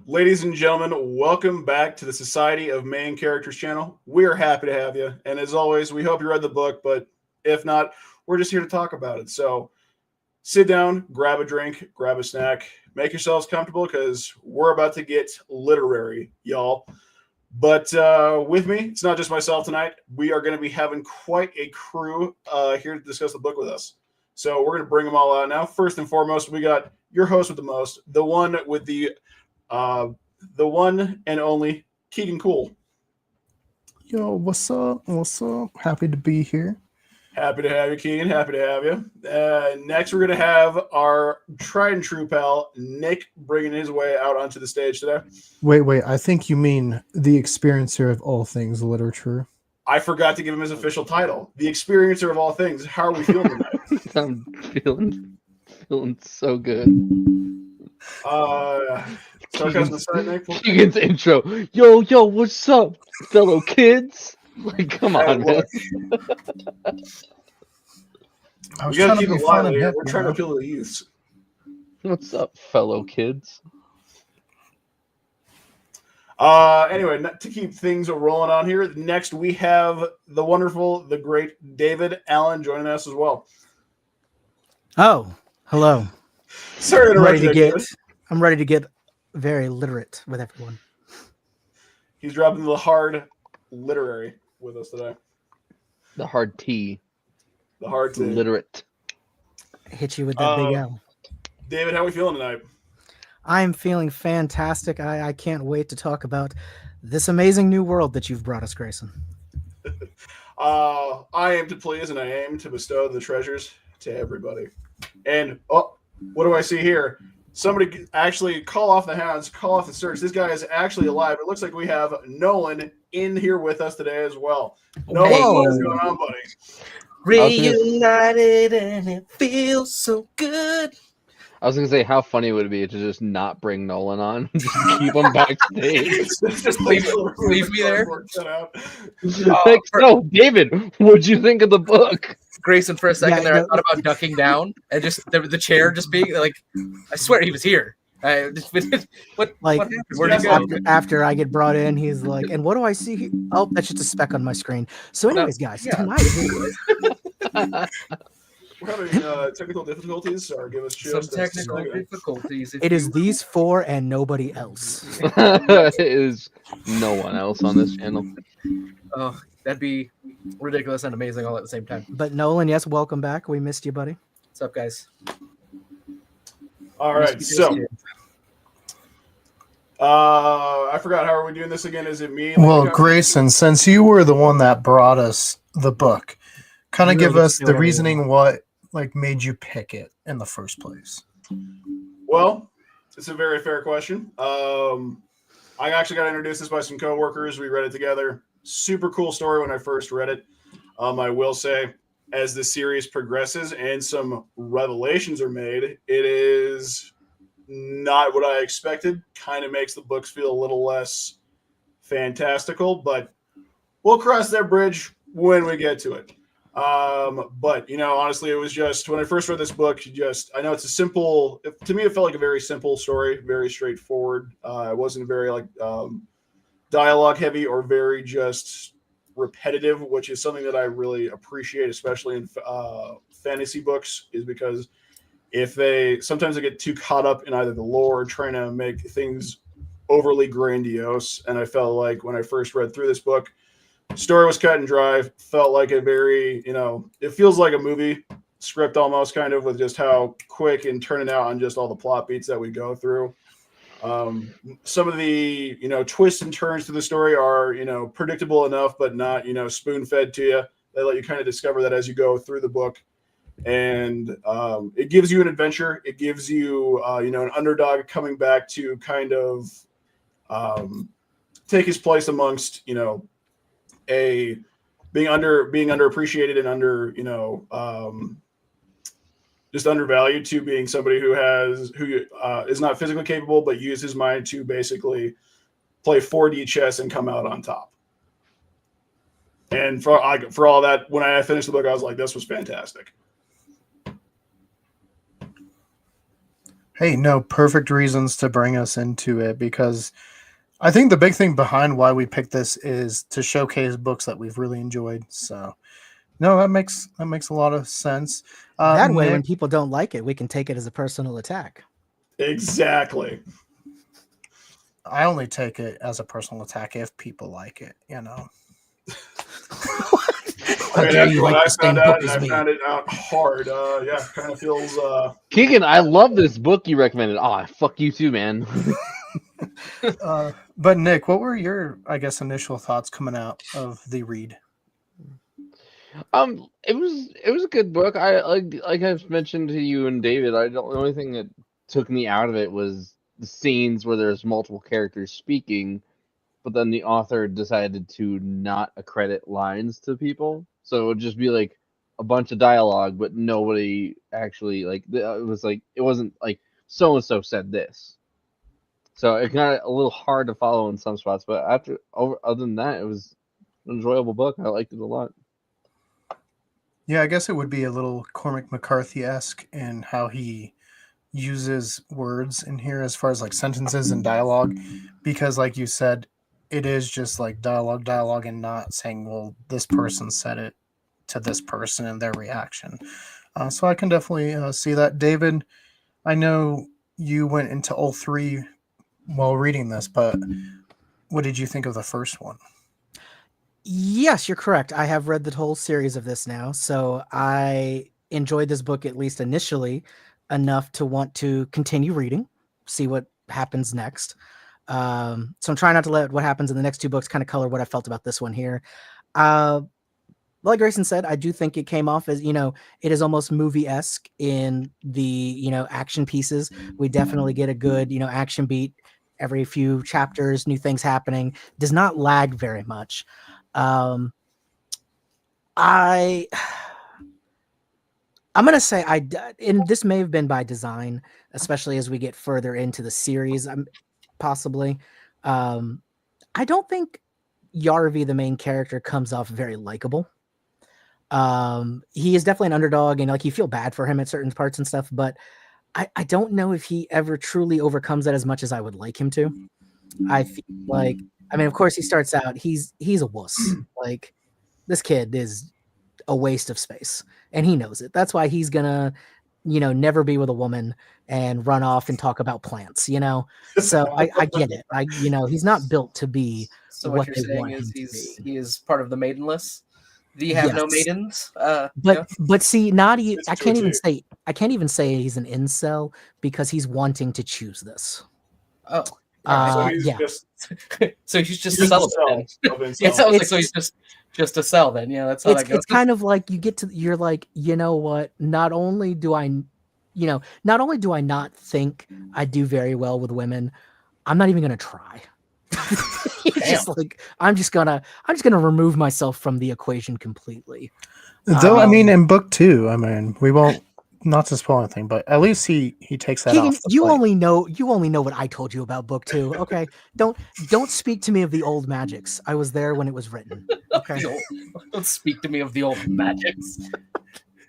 Ladies and gentlemen, welcome back to the Society of Main Characters channel. We are happy to have you. And as always, we hope you read the book, but if not, we're just here to talk about it. So sit down, grab a drink, grab a snack, make yourselves comfortable because we're about to get literary, y'all. But with me, it's not just myself tonight. We are going to be having quite a crew here to discuss the book with us. So we're going to bring them all out now. First and foremost, we got your host with the most, the one and only Keegan Cool. Yo, what's up? What's up? Happy to be here. Happy to have you, Keegan. Happy to have you. Next, we're going to have our tried and true pal, Nick, bringing his way out onto the stage today. Wait. I think you mean the experiencer of all things literature. I forgot to give him his official title. The experiencer of all things. How are we feeling tonight? I'm feeling so good. Sarcasm aside, Nick. Keegan's intro. Yo, what's up, fellow kids? Like, come on, man. We gotta keep it lively here. We're trying to appeal to the youths. What's up, fellow kids? Anyway, to keep things rolling on here, next we have the wonderful, the great David Allen joining us as well. Oh, hello. Sorry to interrupt. I'm ready to get very literate with everyone. He's dropping the hard literary with us today. The hard T. The hard T. Literate. Hit you with that big L. David, how are we feeling tonight? I'm feeling fantastic. I can't wait to talk about this amazing new world that you've brought us, Greyson. I am to please and I aim to bestow the treasures to everybody. And, what do I see here? Somebody actually call off the hounds, call off the search. This guy is actually alive. It looks like we have Nolan in here with us today as well. Nolan, what is going on, buddy? Reunited and it feels so good. I was gonna say, how funny would it be to just not bring Nolan on, just keep him backstage, just leave me there. No, David, what'd you think of the book? Greyson, for a second I thought about ducking down and just the chair just being like, I swear he was here. What happened? Where'd he go? After I get brought in, he's like, and what do I see here? Oh, that's just a speck on my screen. So anyways, guys, tonight we're having technical difficulties, or give us some technical difficulties. It is these four and nobody else. It is no one else on this channel. Oh, that'd be ridiculous and amazing all at the same time. But Nolan, yes, welcome back. We missed you, buddy. What's up, guys? All right, so I forgot, how are we doing this again? Is it me? Well, Greyson, since you were the one that brought us the book, kind of give us the reasoning what made you pick it in the first place. Well, it's a very fair question. I actually got introduced this by some coworkers. We read it together. Super cool story when I first read it. I will say, as the series progresses and some revelations are made, it is not what I expected. Kind of makes the books feel a little less fantastical, but we'll cross that bridge when we get to it. But honestly, it was just when I first read this book, I know it's a simple, to me, it felt like a very simple story, very straightforward. It wasn't very dialogue heavy or very just repetitive, which is something that I really appreciate, especially in fantasy books, is because sometimes they get too caught up in either the lore or trying to make things overly grandiose. And I felt like when I first read through this book, story was cut and dry, felt like a very, it feels like a movie script almost, kind of, with just how quick and turning out on just all the plot beats that we go through. Some of the, twists and turns to the story are, predictable enough, but not, spoon-fed to you. They let you kind of discover that as you go through the book. And it gives you an adventure. It gives you, an underdog coming back to kind of take his place amongst, being underappreciated and just undervalued, to being somebody who is not physically capable but uses his mind to basically play 4D chess and come out on top. And for all that, when I finished the book, I was like, this was fantastic. Hey, no, perfect reasons to bring us into it, because I think the big thing behind why we picked this is to showcase books that we've really enjoyed. So, no, that makes a lot of sense. That way, when Nick, people don't like it, we can take it as a personal attack. Exactly. I only take it as a personal attack if people like it. How I mean, dare after you what like I the same found out, book and as I me? found it out hard. Yeah, kind of feels. Keegan, I love this book you recommended. Oh, fuck you too, man. But Nick, what were your, I guess, initial thoughts coming out of the read? It was a good book. I like I've mentioned to you and David. The only thing that took me out of it was the scenes where there's multiple characters speaking, but then the author decided to not accredit lines to people, so it would just be like a bunch of dialogue, but nobody actually it was like it wasn't like so and so said this. So it got a little hard to follow in some spots, but other than that, it was an enjoyable book. I liked it a lot. Yeah, I guess it would be a little Cormac McCarthy-esque in how he uses words in here as far as like sentences and dialogue, because like you said, it is just like dialogue and not saying, well, this person said it to this person and their reaction. So I can definitely see that. David, I know you went into all three while reading this, but what did you think of the first one? Yes, you're correct. I have read the whole series of this now, so I enjoyed this book at least initially enough to want to continue reading, see what happens next. So I'm trying not to let what happens in the next two books kind of color what I felt about this one here. Uh, like Grayson said, I do think it came off as, it is almost movie-esque in the, action pieces. We definitely get a good, action beat every few chapters, new things happening. Does not lag very much. Um, I I'm gonna say and this may have been by design, especially as we get further into the series. Possibly. I don't think Yarvi, the main character, comes off very likable. He is definitely an underdog, and like you feel bad for him at certain parts and stuff, but I don't know if he ever truly overcomes that as much as I would like him to. I feel like, I mean, of course, he starts out, he's a wuss. Like, this kid is a waste of space, and he knows it. That's why he's gonna, never be with a woman and run off and talk about plants, So I get it. He's not built to be So what what you're they saying want is him to be. he is part of the maidenless. Do you have no Yes. maidens? But see, not even It's I can't even true, say he's an incel because he's wanting to choose this. Oh, so he's Yeah. just so he's just he's celibate the then. cell of It himself. sounds like so he's just a cell then. Yeah, that's how that goes. It's kind of like you're like, you know what? Not only do I not think I do very well with women, I'm not even gonna try. It's just like I'm just gonna remove myself from the equation completely. Though, I mean, in book two, I mean, we won't, not to spoil anything, but at least he takes that Keegan, off the you plate. only know what I told you about book two. Okay, don't speak to me of the old magics. I was there when it was written. Okay. Don't speak to me of the old magics.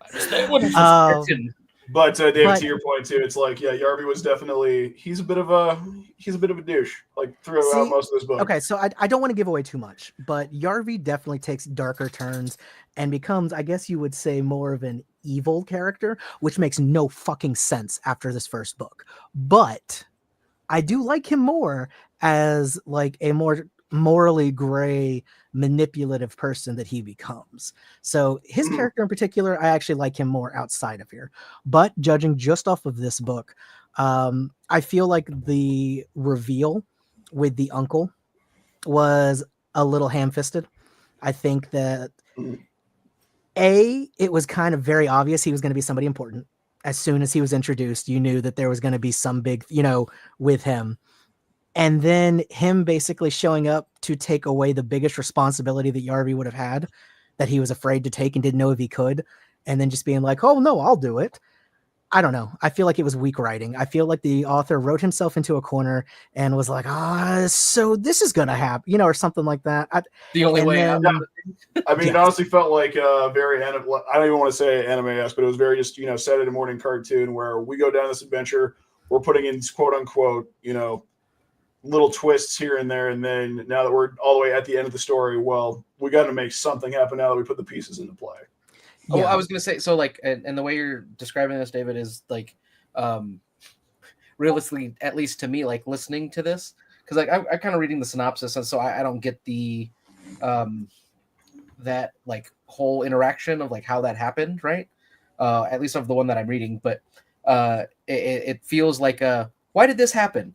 I was there when it was written. But David, to your point too, it's like, yeah, Yarby was definitely he's a bit of a douche like throughout most of this book. Okay, so I don't want to give away too much, but Yarvi definitely takes darker turns and becomes, I guess you would say, more of an evil character, which makes no fucking sense after this first book. But I do like him more as like a more morally gray, manipulative person that he becomes. So his character in particular, I actually like him more outside of here. But judging just off of this book, I feel like the reveal with the uncle was a little ham-fisted. I think that it was kind of very obvious he was going to be somebody important. As soon as he was introduced, you knew that there was going to be some big, with him. And then him basically showing up to take away the biggest responsibility that Yarvi would have had, that he was afraid to take and didn't know if he could. And then just being like, oh, no, I'll do it. I don't know. I feel like it was weak writing. I feel like the author wrote himself into a corner and was like, so this is going to happen, or something like that. The only way out. I mean, it honestly felt like very, I don't even want to say anime-esque, but it was very just, set in a morning cartoon where we go down this adventure. we're putting in quote unquote, little twists here and there. And then now that we're all the way at the end of the story, well, we got to make something happen now that we put the pieces into play. Oh, I was going to say, so like, and the way you're describing this, David, is like, realistically, at least to me, like listening to this, because like I kind of reading the synopsis, and so I don't get the that like whole interaction of like how that happened, right? At least of the one that I'm reading, but it feels like why did this happen?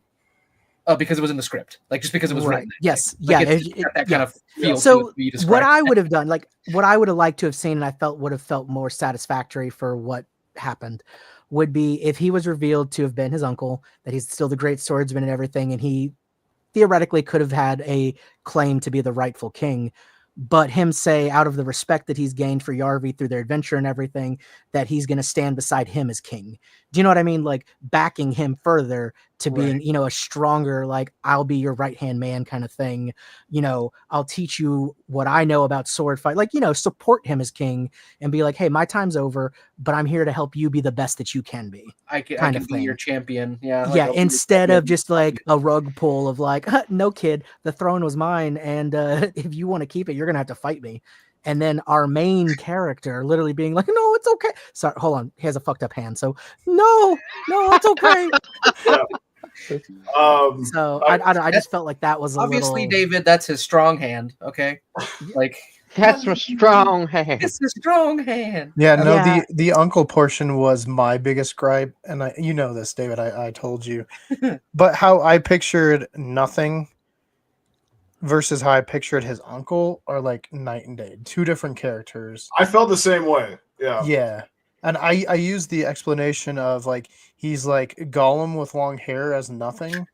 Because it was in the script, like just because it was written. Yes, like yeah, that kind of feel. So what I would have done, like what I would have liked to have seen, and I felt would have felt more satisfactory for what happened, would be if he was revealed to have been his uncle, that he's still the great swordsman and everything, and he theoretically could have had a claim to be the rightful king. But him say, out of the respect that he's gained for Yarvi through their adventure and everything, that he's going to stand beside him as king. Do you know what I mean? Like backing him further to being, a stronger, like, I'll be your right-hand man kind of thing. I'll teach you what I know about sword fight. Like, support him as king and be like, hey, my time's over, but I'm here to help you be the best that you can be. I can be your champion. Yeah. Like, instead of just like a rug pull of like, no kid, the throne was mine. And if you want to keep it, you're going to have to fight me. And then our main character literally being like, no, it's okay. Sorry, hold on. He has a fucked up hand. So no, it's okay. So I just felt like that was obviously David. That's his strong hand. Okay, like that's a strong hand. It's a strong hand. Yeah, no, the uncle portion was my biggest gripe, and this, David. I told you, but how I pictured nothing versus how I pictured his uncle are like night and day. Two different characters. I felt the same way. Yeah. Yeah. And I used the explanation of like he's like Gollum with long hair as nothing,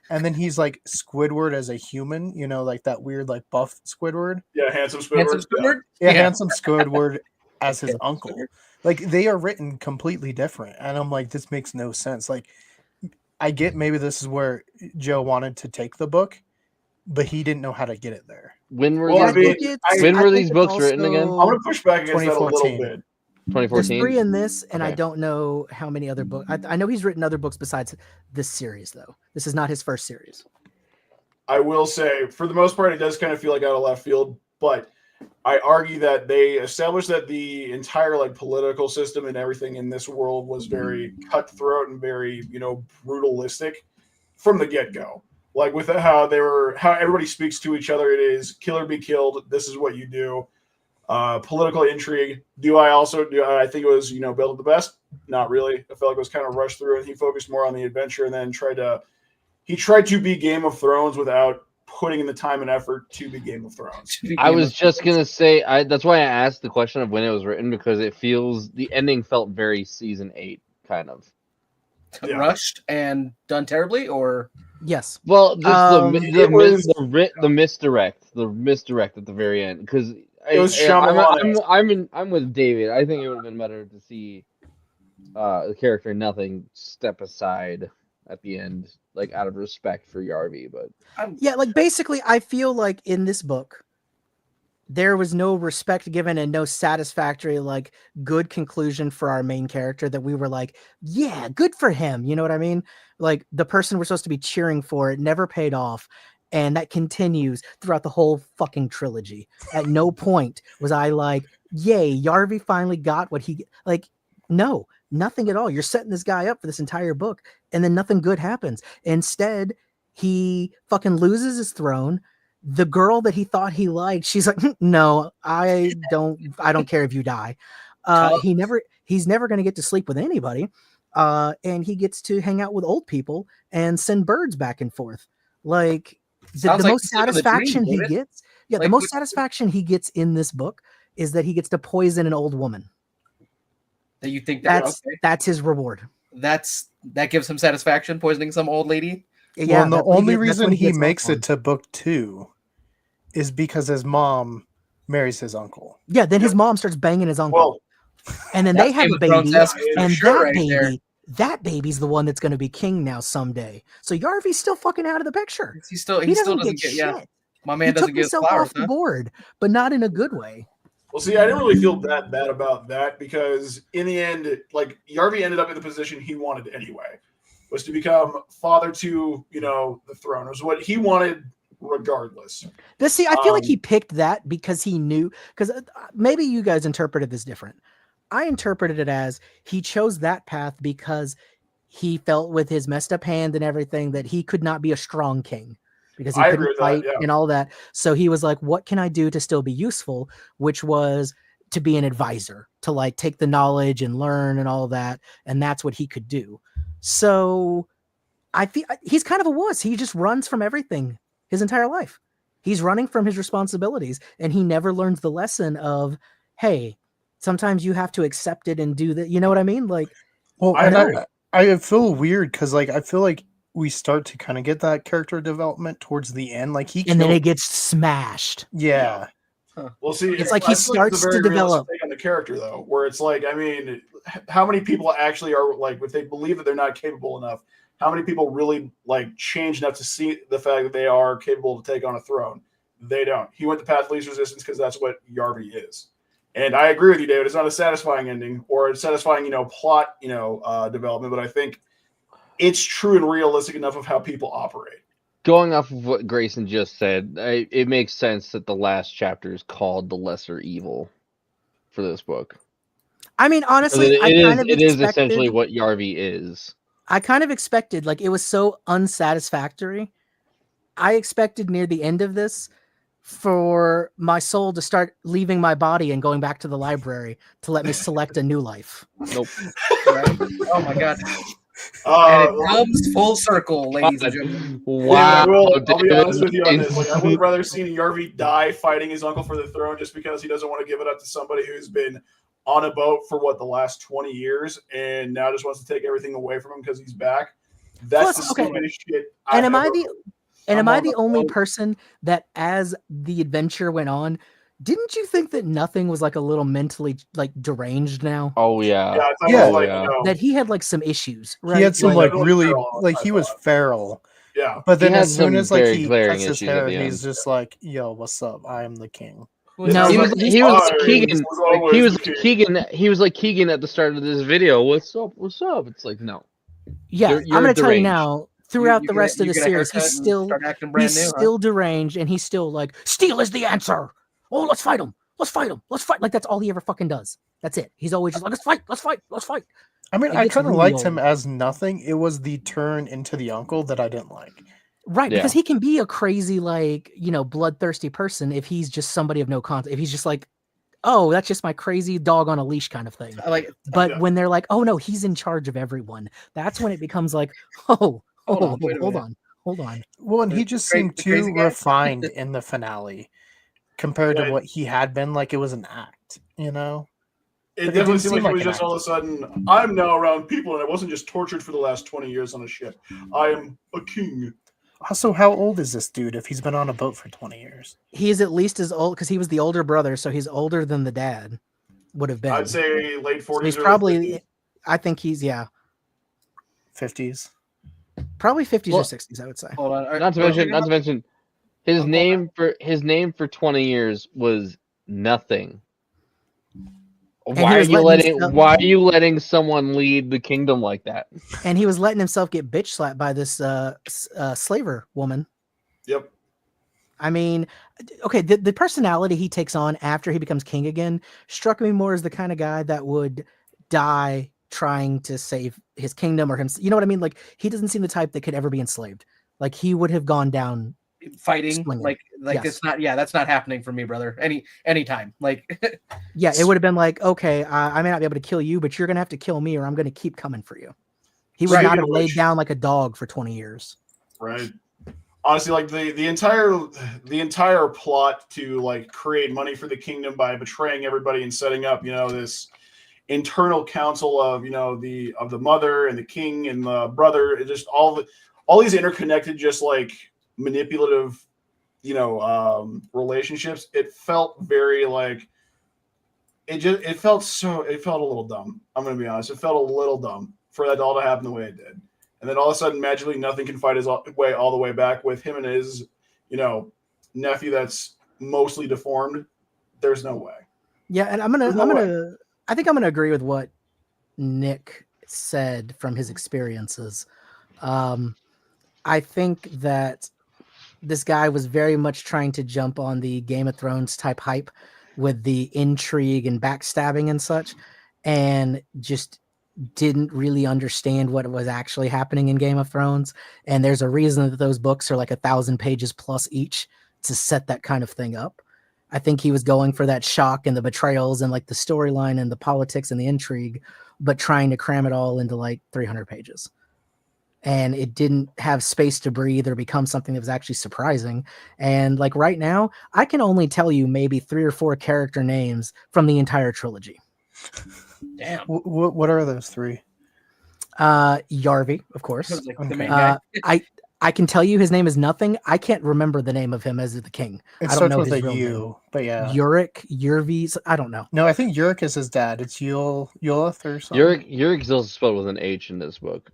and then he's like Squidward as a human, like that weird like buff Squidward. Yeah, handsome Squidward. Yeah, handsome Squidward as his uncle. Like they are written completely different, and I'm like, this makes no sense. Like I get maybe this is where Joe wanted to take the book, but he didn't know how to get it there. When were these books written again? I'm gonna push back against that a little bit. 2014. There's 3 in this, and I don't know how many other books. I know he's written other books besides this series, though. This is not his first series. I will say, for the most part, it does kind of feel like out of left field, but I argue that they established that the entire like political system and everything in this world was very cutthroat and very, brutalistic from the get-go. Like with how everybody speaks to each other, it is kill or be killed. This is what you do. Political intrigue. I think it was, built the best? Not really. I felt like it was kind of rushed through, and he focused more on the adventure and then tried to be Game of Thrones without putting in the time and effort to be Game of Thrones. I was just going to say, that's why I asked the question of when it was written, because the ending felt very season 8 kind of. Yeah. Rushed and done terribly, or? Yes. Well, just the misdirect at the very end, because I'm with David. I think it would have been better to see the character Nothing step aside at the end, like out of respect for Yarvi. But like basically, I feel like in this book, there was no respect given and no satisfactory, like good conclusion for our main character that we were like, yeah, good for him. You know what I mean? Like the person we're supposed to be cheering for, it never paid off. And that continues throughout the whole fucking trilogy. At no point was I like, yay, Yarvi finally got what he, like, no, nothing at all. You're setting this guy up for this entire book, and then nothing good happens. Instead, he fucking loses his throne. The girl that he thought he liked, she's like, no, I don't care if you die. He's never going to get to sleep with anybody. And he gets to hang out with old people and send birds back and forth. Like, the most satisfaction he gets, the most satisfaction he gets in this book is that he gets to poison an old woman. That you think that's his reward. That gives him satisfaction, poisoning some old lady. Yeah, well, and the only reason he makes it to book 2 is because his mom marries his uncle. Yeah, then his mom starts banging his uncle, and then they have a baby, and that baby's the one that's going to be king now someday. So Yarvi's still fucking out of the picture. He still doesn't get shit. Yeah. My man doesn't get flowers off the board, but not in a good way. Well, see, I didn't really feel that bad about that because in the end, like Yarvi ended up in the position he wanted anyway. was to become father to, the throne. It was what he wanted regardless. I feel like he picked that because he knew, because maybe you guys interpreted this different. I interpreted it as he chose that path because he felt with his messed up hand and everything that he could not be a strong king because he couldn't fight and all that. So he was like, what can I do to still be useful? Which was to be an advisor, to like take the knowledge and learn and all that. And that's what he could do. So I feel he's kind of a wuss. He just runs from everything his entire life. He's running from his responsibilities and he never learns the lesson of, hey, sometimes you have to accept it and do that. You know what I mean? Like, well, I feel weird because like I feel like we start to kind of get that character development towards the end. Like and then it gets smashed. Yeah. Huh. Well, see, it's like he starts to develop on the character though, where it's like, I mean, how many people actually are like, if they believe that they're not capable enough, how many people really like change enough to see the fact that they are capable to take on a throne? They don't. He went the path of least resistance because that's what Yarvi is. And I agree with you, David. It's not a satisfying ending or a satisfying, plot, development, but I think it's true and realistic enough of how people operate. Going off of what Grayson just said, it makes sense that the last chapter is called The Lesser Evil for this book. I mean, honestly, it is essentially what Yarvi is. I kind of expected, like, it was so unsatisfactory. I expected near the end of this for my soul to start leaving my body and going back to the library to let me select a new life. Nope. Right? Oh my god. And it comes full circle, ladies and gentlemen. Wow. I'll be honest with you on this. Like, I would have rather seen Yarvi die fighting his uncle for the throne just because he doesn't want to give it up to somebody who's been on a boat for the last 20 years and now just wants to take everything away from him because he's back. That's the stupidest shit. And am I the only person that, as the adventure went on, didn't you think that nothing was like a little mentally like deranged now? Oh yeah. That he had like some issues, right? He had some like really like he was feral. Yeah. But then as soon as like he cuts his hair, he's just like, yo, what's up? I am the king. No, he was Keegan. He was like Keegan at the start of this video. What's up? What's up? It's like, no. Yeah, I'm gonna tell you now. Throughout the rest of the series, he's still deranged, and he's still like, "Steel is the answer. Oh, let's fight him. Let's fight him. Let's fight." Like that's all he ever fucking does. That's it. He's always just like, "Let's fight. Let's fight. Let's fight." I mean, I kind of liked him as nothing. It was the turn into the uncle that I didn't like. Right, because he can be a crazy, like, bloodthirsty person if he's just somebody of no context. If he's just like, oh, that's just my crazy dog on a leash kind of thing. But when they're like, oh no, he's in charge of everyone, that's when it becomes like, hold on. Well, and he just seemed too refined in the finale compared to what he had been. Like it was an act, It definitely seemed like it was just all of a sudden, I'm now around people, and I wasn't just tortured for the last 20 years on a ship. I am a king. Also, how old is this dude if he's been on a boat for 20 years? He is at least as old because he was the older brother, so he's older than the dad would have been. I'd say late 40s. So he's probably, I think he's 50s. Probably 50s or 60s, I would say. Hold on. Not to mention, his name for 20 years was nothing. Why are you letting someone lead the kingdom like that? And he was letting himself get bitch slapped by this slaver woman. Yep. I mean, okay, the personality he takes on after he becomes king again struck me more as the kind of guy that would die trying to save his kingdom or him. You know what I mean? Like, he doesn't seem the type that could ever be enslaved. Like, he would have gone down fighting it's not that's not happening for me, brother. Anytime. Like it would have been like, okay, I may not be able to kill you, but you're gonna have to kill me or I'm gonna keep coming for you. He would not have laid down like a dog for 20 years. Right. Honestly, like the entire plot to like create money for the kingdom by betraying everybody and setting up, this internal council of the mother and the king and the brother, it just all these interconnected, just like manipulative, relationships. It felt very like it felt a little dumb. I'm gonna be honest. It felt a little dumb for that all to happen the way it did. And then all of a sudden, magically, nothing can fight his way all the way back with him and his, nephew that's mostly deformed. There's no way. Yeah, and I think I'm gonna agree with what Nick said from his experiences. I think that this guy was very much trying to jump on the Game of Thrones type hype with the intrigue and backstabbing and such, and just didn't really understand what was actually happening in Game of Thrones. And there's a reason that those books are like 1,000 pages plus each to set that kind of thing up. I think he was going for that shock and the betrayals and like the storyline and the politics and the intrigue, but trying to cram it all into like 300 pages. And it didn't have space to breathe or become something that was actually surprising. And like right now, I can only tell you maybe 3 or 4 character names from the entire trilogy. Damn. What are those 3? Yarvi, of course. Sounds like the main guy. I can tell you his name is nothing. I can't remember the name of him as the king. It I don't starts know with his a real U, name. but yeah. Yurv's. I don't know. No, I think Yurik is his dad. It's Yulith or something. Yurik is also spelled with an H in this book.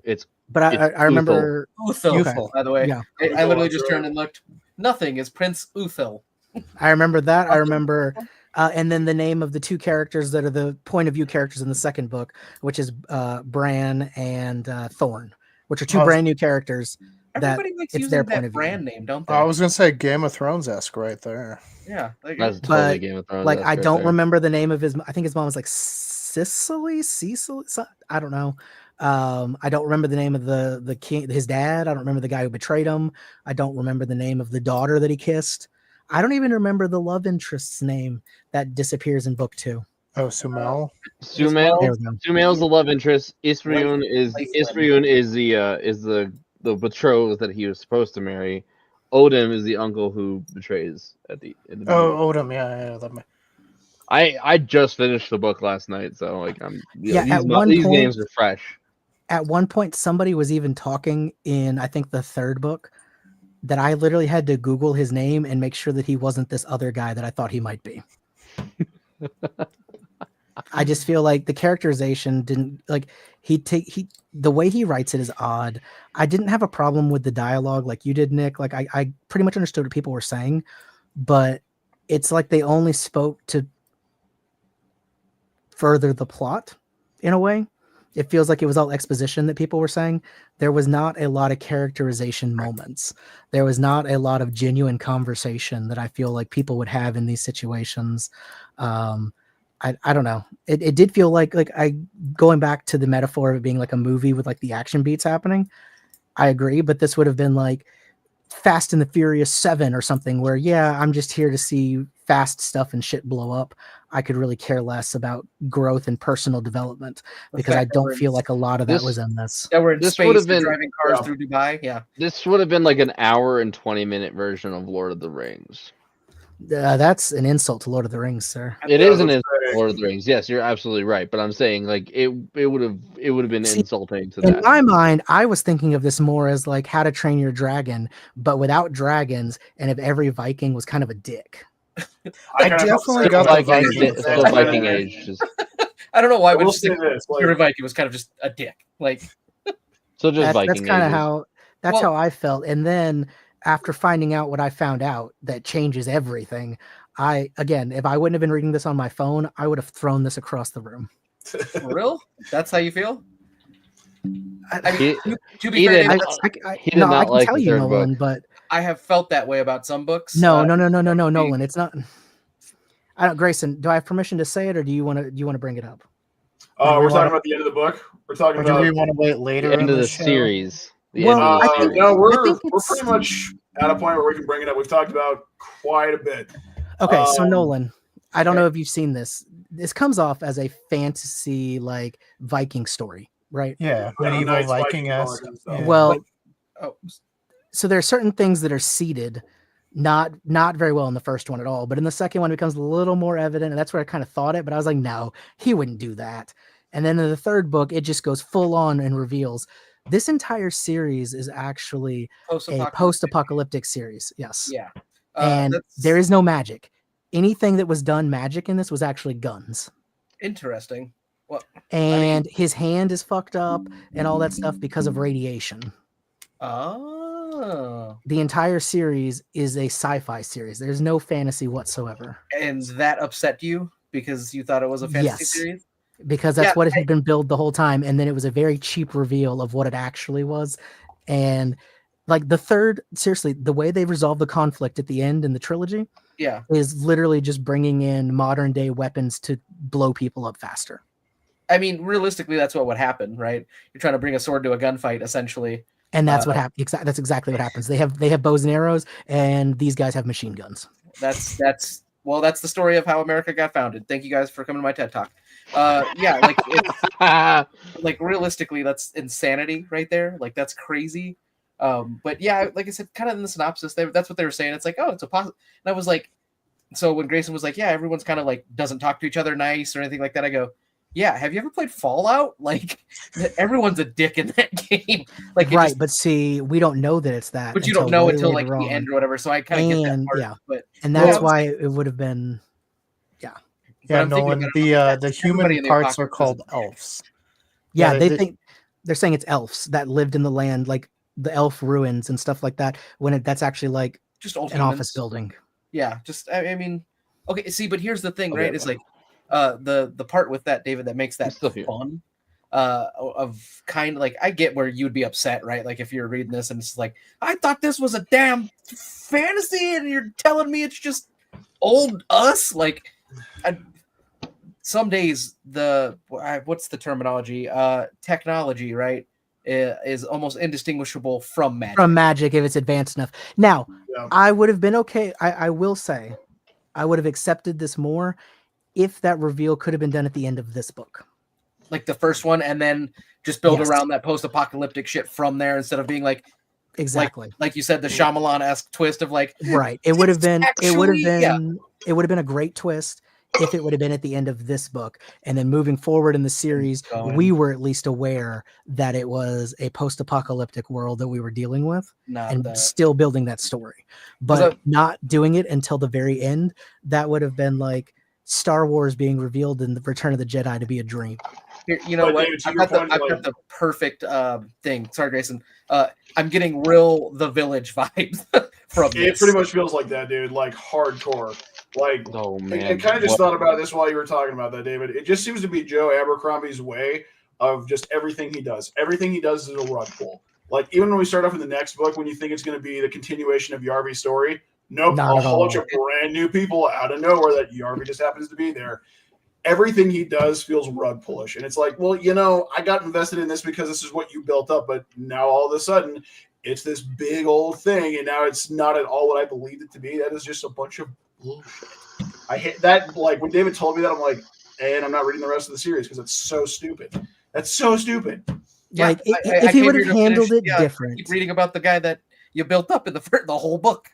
But I remember. Uthil, Okay. by the way. Yeah. I literally just turned and looked. Nothing is Prince Uthil. I remember that. I remember. And then the name of the 2 characters that are the point of view characters in the second book, which is Bran and Thorn, which are 2 brand new characters. Everybody likes it's using their point that of view. brand name, don't they? I was gonna say Game of Thrones-esque right there. Yeah. Like, That's totally But, Game of Thrones. Like, that's I right don't there. remember the name of his. I think his mom was like Cecily. I don't know. I don't remember the name of the king, his dad. I don't remember the guy who betrayed him. I don't remember the name of the daughter that he kissed. I don't even remember the love interest's name that disappears in book 2. Oh, Sumel. There Sumail. we go. Sumail's the love interest. Isriun Isriun. is the betrothed that he was supposed to marry. Odin is the uncle who betrays at the beginning. Oh, Odom. Yeah. That I just finished the book last night, so like these point- names are fresh. At one point, somebody was even talking in, I think, the 3rd book, that I literally had to Google his name and make sure that he wasn't this other guy that I thought he might be. I just feel like the characterization didn't like the way he writes it is odd. I didn't have a problem with the dialogue like you did, Nick. Like I pretty much understood what people were saying, but it's like they only spoke to further the plot in a way. It feels like it was all exposition that people were saying. There was not a lot of characterization moments. There was not a lot of genuine conversation that I feel like people would have in these situations. I don't know. It did feel like going back to the metaphor of it being like a movie with like the action beats happening. I agree, but this would have been like Fast and the Furious 7 or something where, yeah, I'm just here to see fast stuff and shit blow up. I could really care less about growth and personal development because I don't feel like a lot of that was in this. Yeah, we're in This space would have and been- driving cars through Dubai. Yeah. This would have been like an hour and 20-minute version of Lord of the Rings. That's an insult to Lord of the Rings, sir. It Yeah, is an let's insult say- to Lord of the Rings. Yes, you're absolutely right. But I'm saying like it would have been See, insulting to In that. my mind, I was thinking of this more as like How to Train Your Dragon, but without dragons, and if every Viking was kind of a dick. I definitely got the Viking. Still Viking Age. Just, I don't know why, but We'll just say think this. Pure Viking was kind of just a dick. Like, so just That's Viking kind of Ages. how Well- how I felt. And then after finding out what I found out, that changes everything. If I wouldn't have been reading this on my phone, I would have thrown this across the room. for real? That's how you feel? I He- mean, to be he fair, did- David, he did I not can like tell the you, third Nolan, book. but I have felt that way about some books. no, Nolan, it's not. I don't, Grayson. Do I have permission to say it, or do you want to bring it up? We're talking about the end of the book. We're talking Or do about. we want to wait later The end in of the show? series. The Well, end of the I think- series. No, I we're think it's- pretty much at a point where we can bring it up. We've talked about quite a bit. Okay, so Um, Nolan, I don't okay. know if you've seen this. This comes off as a fantasy like Viking story, right? Yeah, Yeah, medieval Knights, Vikings, Viking all esque. that kind of stuff. Well, Oh, so there are certain things that are seeded, not very well in the first one at all, but in the second one it becomes a little more evident, and that's where I kind of thought it. But I was like, no, he wouldn't do that. And then in the third book, it just goes full on and reveals this entire series is actually a post-apocalyptic series. Yes, Yeah. and That's there is no magic. Anything that was done magic in this was actually guns. interesting. Well, And his hand is fucked up and all that stuff because of radiation. oh. The entire series is a sci-fi series. There's no fantasy whatsoever And that upset you because you thought it was a fantasy Yes. series? because that's Yeah, what it had been billed the whole time. And then it was a very cheap reveal of what it actually was. And like the third, seriously, the way they resolve the conflict at the end in the trilogy Yeah. is literally just bringing in modern day weapons to blow people up faster. I mean, realistically, that's what would happen, right? You're trying to bring a sword to a gunfight, essentially. And that's what happens. That's exactly what happens. They have bows and arrows, and these guys have machine guns. That's the story of how America got founded. Thank you guys for coming to my TED Talk. Yeah, like it's like realistically, that's insanity right there. Like that's crazy. But yeah, like I said, kind of in the synopsis, that's what they were saying. It's like, oh, it's a positive. And I was like, so when Greyson was like, yeah, everyone's kind of like doesn't talk to each other nice or anything like that, I go, yeah, have you ever played Fallout? Like everyone's a dick in that game. Like right, but see, we don't know that it's that. But you don't know way until like later the on. end or whatever. So I kind of get that part. Yeah, but and that's why it would have been. Yeah. Yeah, Nolan. The human parts are called elves. Yeah, they're saying it's elves that lived in the land, like the elf ruins and stuff like that. When that's actually like just old an humans. office building. Yeah, just I mean, okay. See, but here's the thing, right? It's like the part with that, David, that makes that fun. Of kind of like I get where you'd be upset, right? Like if you're reading this and it's like, I thought this was a damn fantasy, and you're telling me it's just old us. Like, some days what's the terminology? Technology, right? Is almost indistinguishable from magic. From magic, if it's advanced enough. Now, I would have been okay. I will say, I would have accepted this more if that reveal could have been done at the end of this book. Like the first one, and then just build around that post-apocalyptic shit from there instead of being like exactly like you said, the Shyamalan-esque twist of like right. It would have been it would have been a great twist if it would have been at the end of this book, and then moving forward in the series, we were at least aware that it was a post-apocalyptic world that we were dealing with, still building that story, but not doing it until the very end. That would have been like Star Wars being revealed in the Return of the Jedi to be a dream. You know what? I've got the perfect thing. Sorry, Grayson. I'm getting real The Village vibes from this. It pretty much feels like that, dude. Like hardcore. Like, oh man, I kind of just thought about this while you were talking about that, David. It just seems to be Joe Abercrombie's way of just everything he does. Everything he does is a rug pull. Like even when we start off in the next book, when you think it's going to be the continuation of Yarvy's story, nope, a whole bunch of brand new people out of nowhere that Yarvy just happens to be there. Everything he does feels rug pullish. And it's like, well, you know, I got invested in this because this is what you built up. But now all of a sudden, it's this big old thing. And now it's not at all what I believed it to be. That is just a bunch of bullshit. I hate that. Like when David told me that, I'm like, and I'm not reading the rest of the series because it's so stupid. That's so stupid. Yeah, like if he would have handled it different. Keep reading about the guy that you built up in the whole book.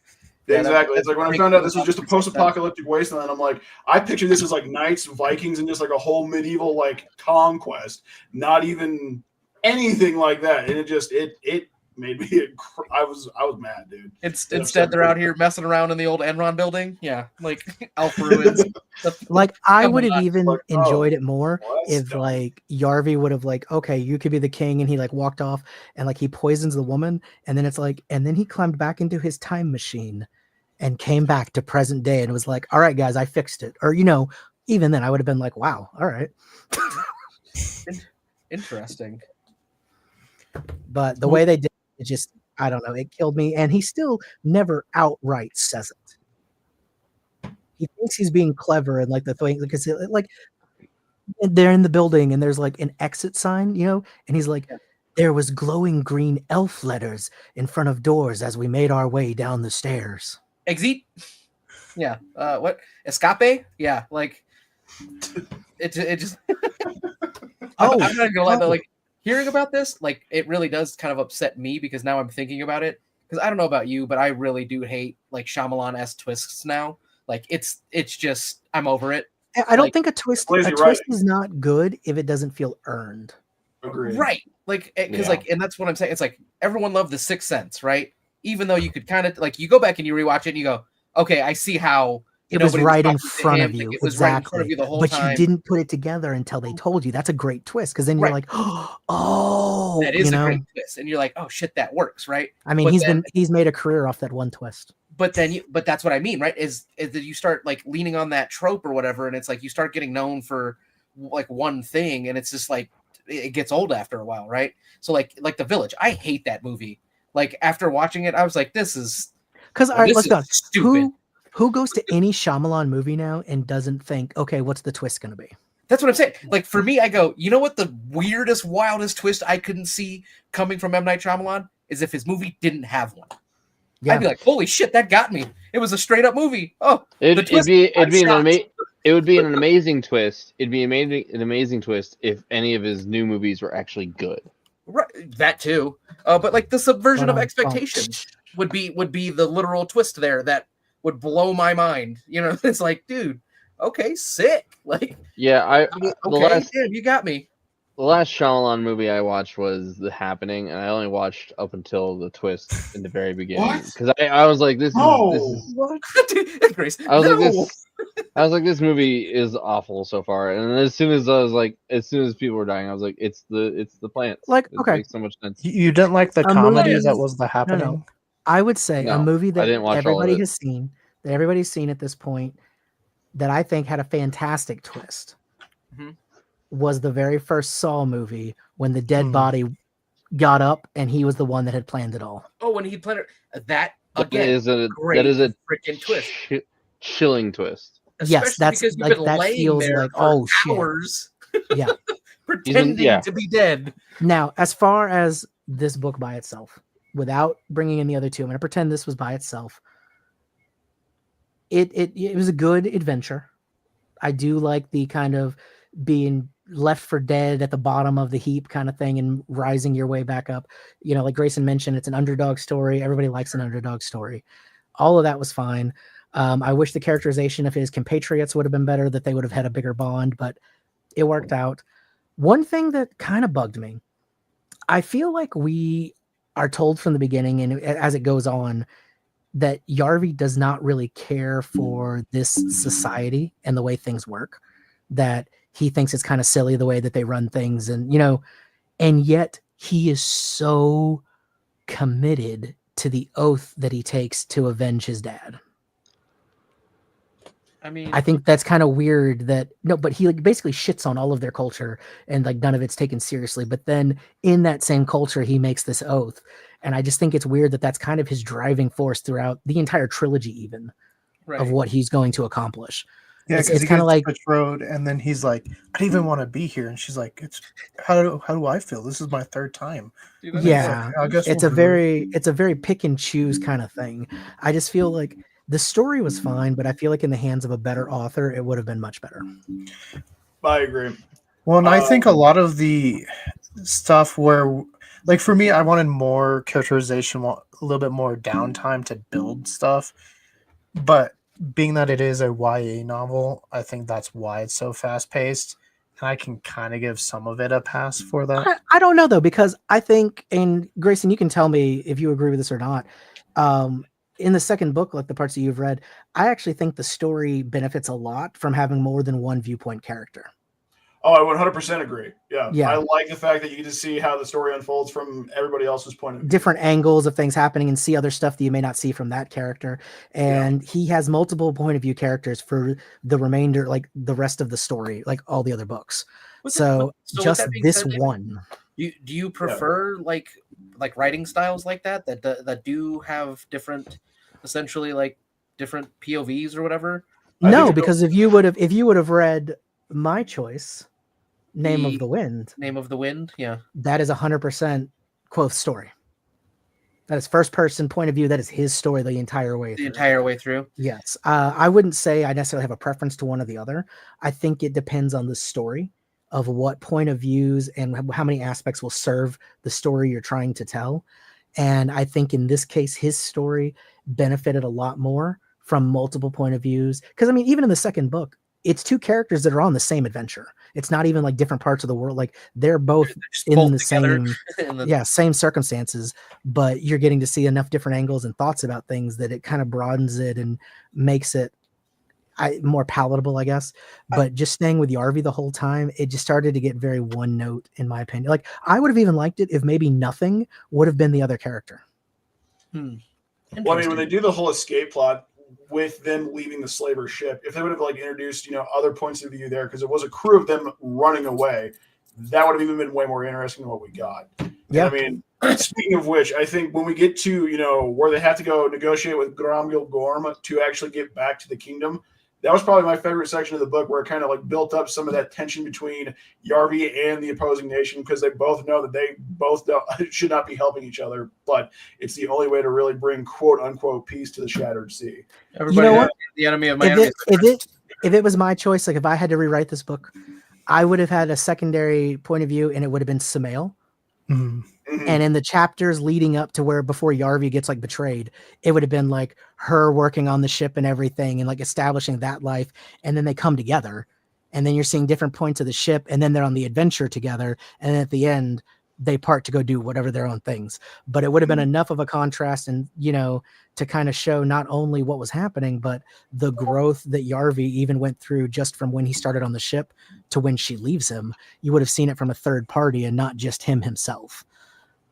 Yeah, exactly. It's like when I found out this was just a post-apocalyptic wasteland, I'm like, I pictured this as like knights, Vikings, and just like a whole medieval like conquest. Not even anything like that. And it made me. I was mad, dude. Instead, they're out here messing around in the old Enron building. Yeah, like elf ruins. Like I would have even enjoyed it more if like Yarvy would have like, okay, you could be the king, and he like walked off and like he poisons the woman, and then it's like, and then he climbed back into his time machine and came back to present day and was like, all right, guys, I fixed it. Or, you know, even then I would have been like, wow, all right. Interesting. But the way they did it just, I don't know, it killed me. And he still never outright says it. He thinks he's being clever and like the thing, because like they're in the building and there's like an exit sign, you know, and he's like, there was glowing green elf letters in front of doors as we made our way down the stairs. Exit. Yeah. What? Escape? Yeah. Like it just. I'm not gonna lie though. Like hearing about this, like it really does kind of upset me because now I'm thinking about it. Because I don't know about you, but I really do hate like Shyamalan-esque twists now. Like it's just I'm over it. I don't think a twist is not good if it doesn't feel earned. Agreed. Right. Like because like, and that's what I'm saying. It's like everyone loved The Sixth Sense, right? Even though you could kind of like you go back and you rewatch it and you go, okay, I see how it was right in front of you. Like, it was right in front of you the whole time. But you didn't put it together until they told you. That's a great twist because then you're like, oh, that is a great twist, and you're like, oh shit, that works, right? I mean, he's made a career off that one twist. But that's what I mean, right? Is that you start like leaning on that trope or whatever, and it's like you start getting known for like one thing, and it's just like it gets old after a while, right? So like The Village, I hate that movie. Like after watching it, I was like, this is Because let's be honest, stupid. who goes to any Shyamalan movie now and doesn't think, okay, what's the twist going to be? That's what I'm saying. Like for me, I go, you know what the weirdest, wildest twist I couldn't see coming from M. Night Shyamalan is if his movie didn't have one. Yeah. I'd be like, holy shit, that got me. It was a straight up movie. Oh, It'd be an amazing twist. It'd be an amazing twist if any of his new movies were actually good. Right, that too. But like the subversion of expectation would be the literal twist there that would blow my mind. You know, it's like, dude, okay, sick. Like, yeah, damn, you got me. The last Shyamalan movie I watched was The Happening, and I only watched up until the twist in the very beginning because I was like, this is What? Grace, I was like, this movie is awful so far. And as soon as people were dying, I was like, it's the plants. Like, it okay, makes so much sense. You didn't like the comedy that was The Happening? No. I would say a movie that everybody has seen, that everybody's seen at this point, that I think had a fantastic twist, was the very first Saw movie when the dead body got up and he was the one that had planned it all. Oh, when he planned it, that again that is a freaking twist. Chilling twist. Yes, that's because you've like been that laying feels there like for shit. hours. Yeah, pretending to be dead. Now, as far as this book by itself, without bringing in the other two, I'm going to pretend this was by itself. It was a good adventure. I do like the kind of being left for dead at the bottom of the heap kind of thing and rising your way back up. You know, like Grayson mentioned, it's an underdog story. Everybody likes an underdog story. All of that was fine. I wish the characterization of his compatriots would have been better, that they would have had a bigger bond, but it worked out. One thing that kind of bugged me, I feel like we are told from the beginning, and as it goes on, that Yarvi does not really care for this society and the way things work, that he thinks it's kind of silly the way that they run things. And, you know, and yet he is so committed to the oath that he takes to avenge his dad. I mean, I think that's kind of weird but he like basically shits on all of their culture and like none of it's taken seriously. But then in that same culture, he makes this oath. And I just think it's weird that that's kind of his driving force throughout the entire trilogy, even of what he's going to accomplish. Yeah, because it's kind of like road, and then he's like, "I didn't even want to be here," and she's like, "It's how do I feel? This is my third time." Yeah, like, I guess it's a very pick and choose kind of thing. I just feel like the story was fine, but I feel like in the hands of a better author, it would have been much better. I agree. Well, and I think a lot of the stuff where, like for me, I wanted more characterization, a little bit more downtime to build stuff, but being that it is a YA novel, I think that's why it's so fast paced. And I can kind of give some of it a pass for that. I don't know though, because I think, and Grayson, you can tell me if you agree with this or not. In the second book, like the parts that you've read, I actually think the story benefits a lot from having more than one viewpoint character. Oh, I 100% agree. Yeah. I like the fact that you get to see how the story unfolds from everybody else's point of view. Different angles of things happening and see other stuff that you may not see from that character. And he has multiple point of view characters for the remainder, like the rest of the story, like all the other books. So just this one. Do you prefer like writing styles like that do have different, essentially like different POVs or whatever? No, because if you would have read my choice, Name of the Wind, yeah, that is 100% Quoth's story. That is first person point of view. That is his story the entire way through. Yes. I wouldn't say I necessarily have a preference to one or the other. I think it depends on the story of what point of views and how many aspects will serve the story you're trying to tell. And I think in this case, his story benefited a lot more from multiple point of views. Because I mean, even in the second book, it's two characters that are on the same adventure. It's not even like different parts of the world. Like they're both in the same, same circumstances, but you're getting to see enough different angles and thoughts about things that it kind of broadens it and makes it more palatable, I guess. But just staying with Yarvi the whole time, it just started to get very one note, in my opinion. Like I would have even liked it if maybe nothing would have been the other character. Well, I mean, when they do the whole escape plot with them leaving the slaver ship, if they would have like introduced, other points of view there, because it was a crew of them running away, that would have even been way more interesting than what we got. Yeah. And I mean, Speaking of which, I think when we get to, where they have to go negotiate with Gromgil Gorm to actually get back to the kingdom, that was probably my favorite section of the book, where it kind of like built up some of that tension between Yarvi and the opposing nation, because they both know that they both should not be helping each other, but it's the only way to really bring quote unquote peace to the Shattered Sea. Everybody, what? the enemy of my If enemy. if it was my choice, like if I had to rewrite this book, I would have had a secondary point of view, and it would have been Samael. Mhm. Mhm. And in the chapters leading up to where before Yarvi gets like betrayed, it would have been like her working on the ship and everything and like establishing that life. And then they come together, and then you're seeing different points of the ship, and then they're on the adventure together. And then at the end, they part to go do whatever their own things. But it would have been enough of a contrast, and to kind of show not only what was happening, but the growth that Yarvi even went through just from when he started on the ship to when she leaves him. You would have seen it from a third party and not just him himself.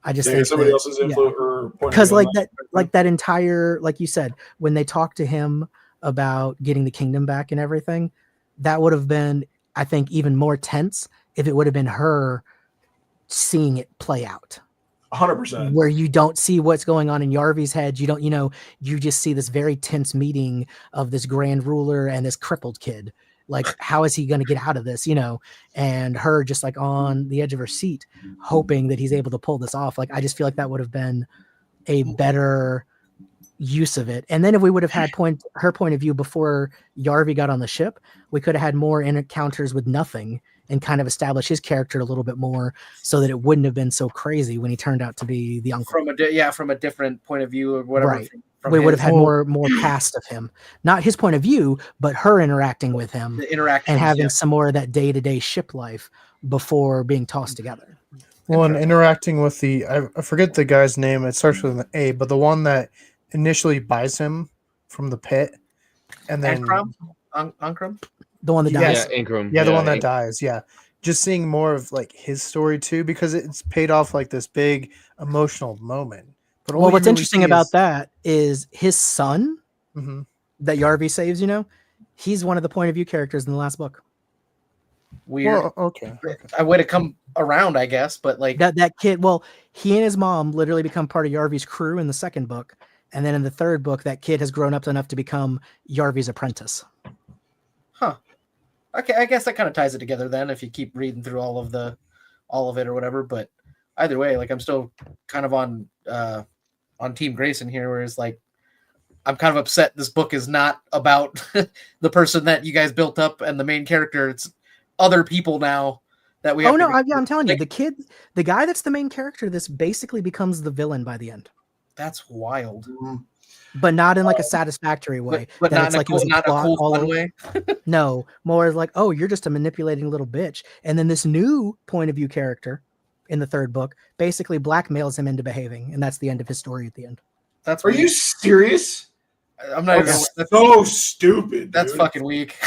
I just think somebody that, else's influence or point of because view on like that entire, like you said, when they talked to him about getting the kingdom back and everything, that would have been, I think, even more tense if it would have been her seeing it play out. 100%. Where you don't see what's going on in Yarvi's head. You don't, you just see this very tense meeting of this grand ruler and this crippled kid. Like, how is he going to get out of this, and her just like on the edge of her seat, hoping that he's able to pull this off. Like, I just feel like that would have been a better use of it. And then if we would have had her point of view before Yarvi got on the ship, we could have had more encounters with nothing and kind of establish his character a little bit more, so that it wouldn't have been so crazy when he turned out to be the uncle. From a different point of view or whatever. Right. We would have had more cast of him, not his point of view, but her interacting with him, The interaction and having some more of that day-to-day ship life before being tossed together. Well, and interacting with I forget the guy's name. It starts with an A, but the one that initially buys him from the pit, and then Ankrum? The one that dies. Yeah, Ankrum. Yeah, the one that dies. Yeah, just seeing more of like his story too, because it's paid off like this big emotional moment. But Well, what's interesting about that is his son that Yarvi saves. He's one of the point of view characters in the last book. Weird. Well, okay. I would have come around, I guess, but like that kid. Well, he and his mom literally become part of Yarvi's crew in the second book, and then in the third book, that kid has grown up enough to become Yarvi's apprentice. Huh. Okay, I guess that kind of ties it together then, if you keep reading through all of it or whatever. But either way, like I'm still kind of on Team Greyson here, whereas like I'm kind of upset this book is not about the person that you guys built up and the main character. It's other people now that we have. I'm telling you, the guy that's the main character, this basically becomes the villain by the end. That's wild. But not in like a satisfactory way. But that not it's in like a cool, not a cool fun way. No, more like, oh, you're just a manipulating little bitch. And then this new point of view character in the third book basically blackmails him into behaving, and that's the end of his story at the end. Are you serious? I'm not even. That's so stupid. That's dude. fucking weak.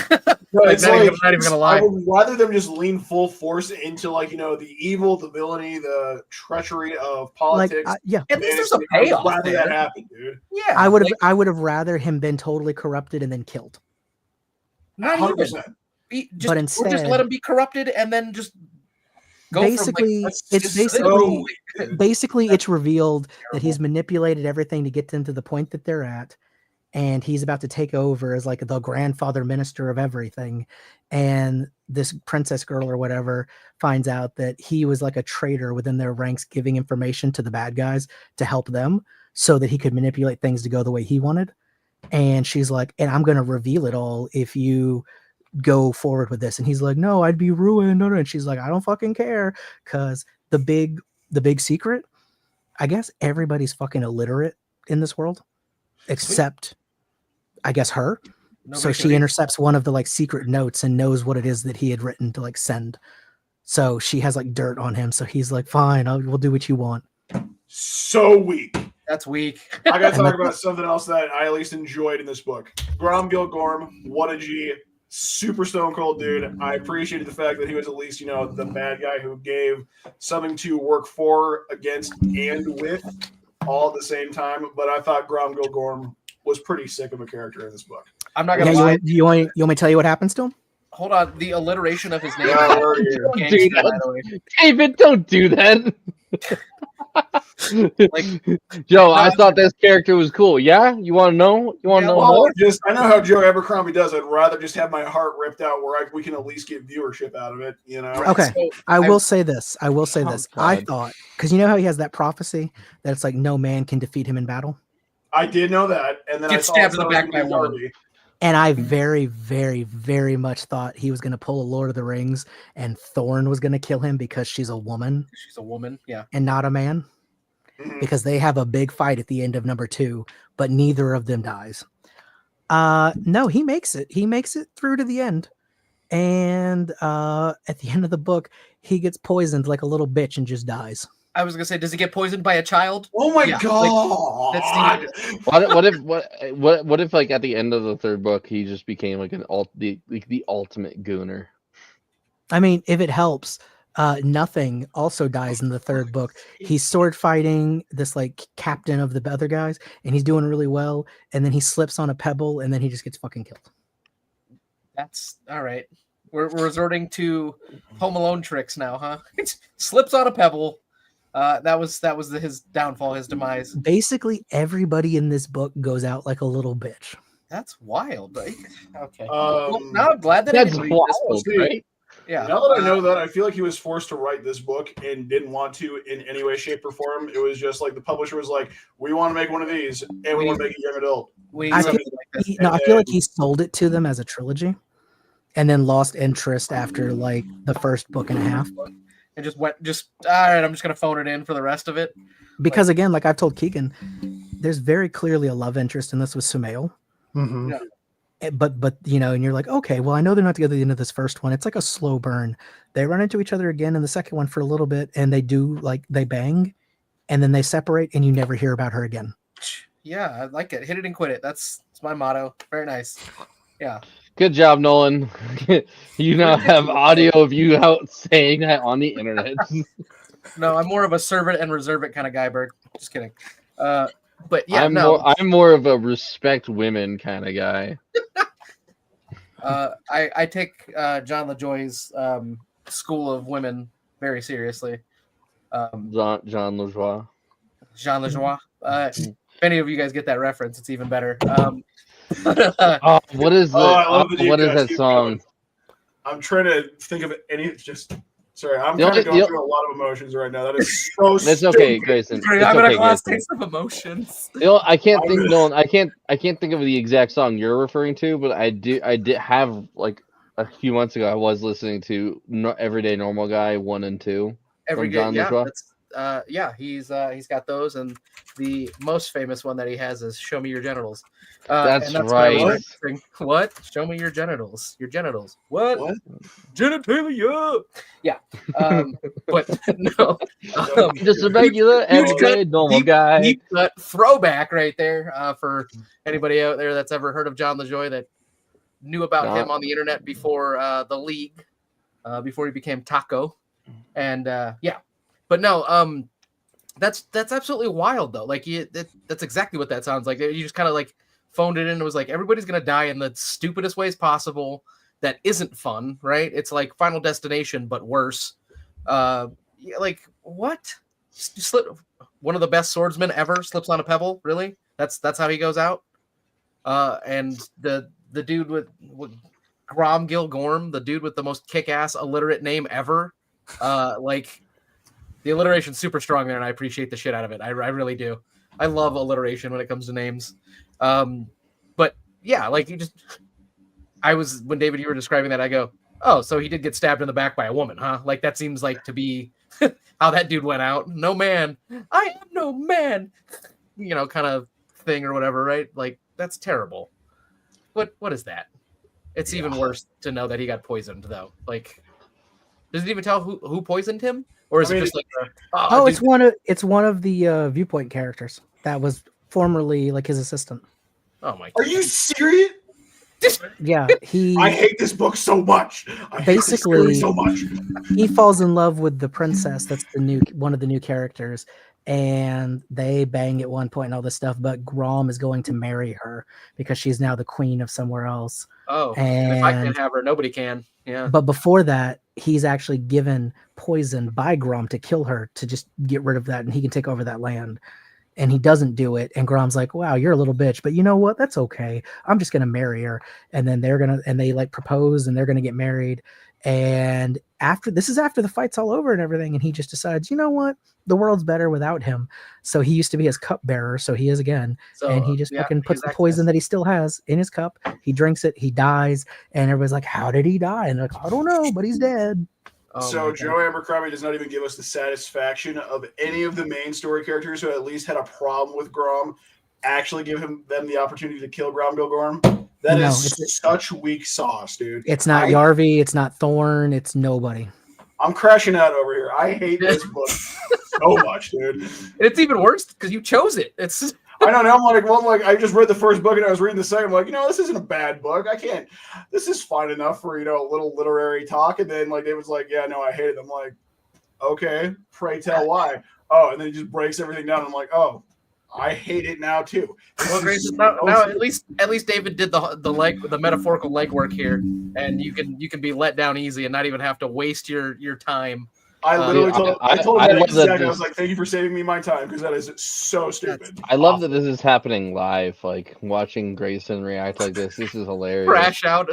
No, it's I'm like, not even gonna lie. I would rather them just lean full force into like the evil, the villainy, the treachery of politics. At least there's a payoff. Rather that happen, dude. Yeah, I would have rather him been totally corrupted and then killed. Not 100%. But instead, just let him be corrupted and then just go. Basically, it's revealed that he's manipulated everything to get them to the point that they're at. And he's about to take over as like the grandfather minister of everything. And this princess girl or whatever finds out that he was like a traitor within their ranks, giving information to the bad guys to help them so that he could manipulate things to go the way he wanted. And she's like, and I'm going to reveal it all if you go forward with this. And he's like, no, I'd be ruined. And she's like, I don't fucking care. Because the big secret, I guess everybody's fucking illiterate in this world, except I guess her. So she intercepts one of the like secret notes and knows what it is that he had written to like send. So she has like dirt on him. So he's like, fine, we'll do what you want. So weak. That's weak. I gotta talk about something else that I at least enjoyed in this book. Gromgil Gorm, what a G. Super stone cold dude. I appreciated the fact that he was at least, the bad guy who gave something to work for, against, and with all at the same time. But I thought Gromgil Gorm was pretty sick of a character in this book. I'm not gonna lie. You want me to tell you what happens to him? Hold on. The alliteration of his name. Yeah, David, don't do that. Joe, I thought this character was cool. Yeah, you want to know? You want to know Well, more? I know how Joe Abercrombie does. I'd rather just have my heart ripped out where we can at least get viewership out of it. You know. Okay, So I will say this. I will say Oh, this. I God. thought, because you know how he has that prophecy that it's like no man can defeat him in battle. I did know that, and then Get I thought stabbed in the it was back gonna be by a woman. Darby. And I very, very, very much thought he was going to pull a Lord of the Rings and Thorn was going to kill him because she's a woman She's a woman. Yeah. and not a man. Mhm. Because they have a big fight at the end of number 2, but neither of them dies. No, he makes it. He makes it through to the end. And at the end of the book, he gets poisoned like a little bitch and just dies. I was gonna say, does he get poisoned by a child? Oh my Yeah, god! What if like at the end of the 3rd book he just became like the ultimate gooner? I mean, if it helps, Nothing also dies in the 3rd book. He's sword fighting this like captain of the other guys, and he's doing really well. And then he slips on a pebble, and then he just gets fucking killed. That's all right. We're resorting to Home Alone tricks now, huh? Slips on a pebble. That was his downfall, his demise. Basically, everybody in this book goes out like a little bitch. That's wild. Right? Okay. Well, now I'm glad that That's I didn't read this book. wild, right? Yeah. Now that I know that, I feel like he was forced to write this book and didn't want to in any way, shape, or form. It was just like the publisher was like, "We want to make one of these, and we want to make it young adult." I something feel, like this. I feel like he sold it to them as a trilogy, and then lost interest after like the first book and a half. And just all right, I'm just gonna phone it in for the rest of it. Because again, like I've told Keegan, there's very clearly a love interest in this with Sumail. Mm-hmm. Yeah. But you know, and you're like, okay, well, I know they're not together at the end of this first one. It's like a slow burn. They run into each other again in the second one for a little bit, and they bang, and then they separate, and you never hear about her again. Yeah, I like it. Hit it and quit it. That's my motto. Very nice. Yeah. Good job, Nolan. You now have audio of you out saying that on the internet. No, I'm more of a serve it and reserve it kind of guy, Bird. Just kidding. But yeah, I'm more of a respect women kind of guy. I take John LaJoy's school of women very seriously. John LaJoie. Jean LaJoie. If any of you guys get that reference, it's even better. Oh, what is that song? I'm trying to think of any. Sorry, I'm You know kind of what- going through a lot of emotions right now. That is so. It's okay, stupid. Grayson. Sorry, It's I'm in okay, a class Grayson. taste of emotions. You know, I can't think, Nolan. I can't think of the exact song you're referring to, but I did have like a few months ago. I was listening to Everyday Normal Guy 1 and 2 Every from good, John yeah, LaJoie. he's got those, and the most famous one that he has is "Show Me Your Genitals." That's and right. why I was wondering, what? Show me your genitals. Your genitals. What? What? Genitalia. Yeah. But no. Just a regular, everyday, normal guy. Deep cut throwback right there for anybody out there that's ever heard of John LaJoie that knew about him on the internet before the League, before he became Taco, and yeah. But no, that's absolutely wild though. Like that's exactly what that sounds like. You just kind of like phoned it in and was like, everybody's gonna die in the stupidest ways possible. That isn't fun, right? It's like Final Destination, but worse. Like what? One of the best swordsmen ever slips on a pebble. Really? That's how he goes out. And the dude with Grom Gilgorm, the dude with the most kick-ass illiterate name ever. Like the alliteration's super strong there, and I appreciate the shit out of it. I really do. I love alliteration when it comes to names. But yeah, like when David, you were describing that, I go, oh, so he did get stabbed in the back by a woman, huh? Like that seems like to be how that dude went out. No man, I am no man, kind of thing or whatever, right? Like that's terrible. What is that? It's even worse to know that he got poisoned though. Like, does it even tell who poisoned him, or is it just like? It's one of the Viewpoint characters that was formerly like his assistant. Oh my! Are you serious? Yeah, I hate this book so much. Basically, so much. He falls in love with the princess. That's one of the new characters, and they bang at one point and all this stuff. But Grom is going to marry her because she's now the queen of somewhere else. Oh, and if I can't have her, nobody can. Yeah. But before that, he's actually given poison by Grom to kill her to just get rid of that, and he can take over that land. And he doesn't do it, and Grom's like, "Wow, you're a little bitch, but you know what? That's okay. I'm just gonna marry her." And then they like propose, and they're gonna get married. And after the fight's all over and everything, and he just decides, you know what? The world's better without him. So he used to be his cupbearer, so he is again. So, And he just yeah, fucking puts he's the access. poison that he still has in his cup. He drinks it. He dies, and everybody's like, "How did he die?" And they're like, "I don't know, but he's dead." Oh So my God. Joe Abercrombie does not even give us the satisfaction of any of the main story characters who at least had a problem with Grom actually give them the opportunity to kill Gromgil Gorm. That No, is such weak sauce, dude. It's not Yarvi. It's not Thorn. It's nobody. I'm crashing out over here. I hate this book so much, dude. And it's even worse because you chose it. It's I know. Now I'm like, I just read the first book and I was reading the second. I'm like, this isn't a bad book. I can't. This is fine enough for a little literary talk. And then like David's like, yeah, no, I hate it. I'm like, okay, pray tell why. Oh, and then he just breaks everything down. I'm like, oh, I hate it now too. well, Greyson, now at least David did the metaphorical legwork here, and you can be let down easy and not even have to waste your time. I literally told him I that love that exactly. I was like, thank you for saving me my time because that is so stupid. I love that this is happening live. Like watching Greyson react like this. This is hilarious. Crash out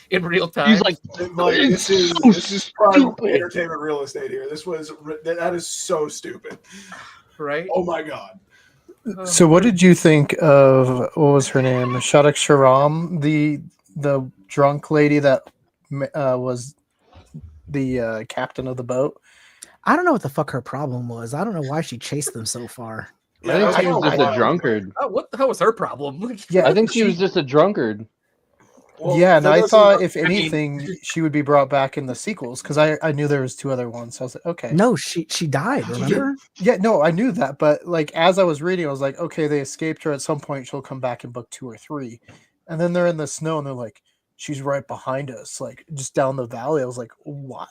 in real time. He's like, this is prime entertainment real estate here. That is so stupid. Right? Oh my god. So what did you think of, what was her name? Shadak Sharam, the drunk lady that was the captain of the boat? I don't know what the fuck her problem was. I don't know why she chased them so far. I think she was just a drunkard. What the hell was her problem? Yeah, I think she was just a drunkard. Well, yeah, and I thought if mean- anything, she would be brought back in the sequels because I knew there was 2 other ones. So I was like, okay. No, she died, remember? Yeah, no, I knew that, but like as I was reading, I was like, okay, they escaped her. At some point, she'll come back in book 2 or 3, and then they're in the snow, and they're like, she's right behind us, like just down the valley. I was like, why?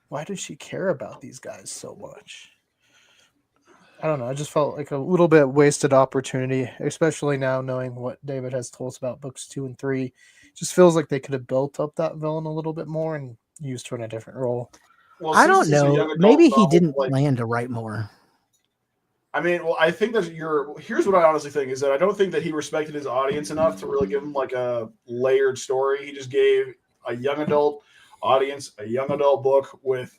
Why does she care about these guys so much? I don't know. I just felt like a little bit wasted opportunity, especially now knowing what David has told us about books 2 and 3. It just feels like they could have built up that villain a little bit more and used her in a different role. Well, I since don't this is a young know. adult Maybe he novel, didn't like, plan to write more. I mean, well, I think that here's what I honestly think is that I don't think that he respected his audience enough to really give him like a layered story. He just gave a young adult audience a young adult book with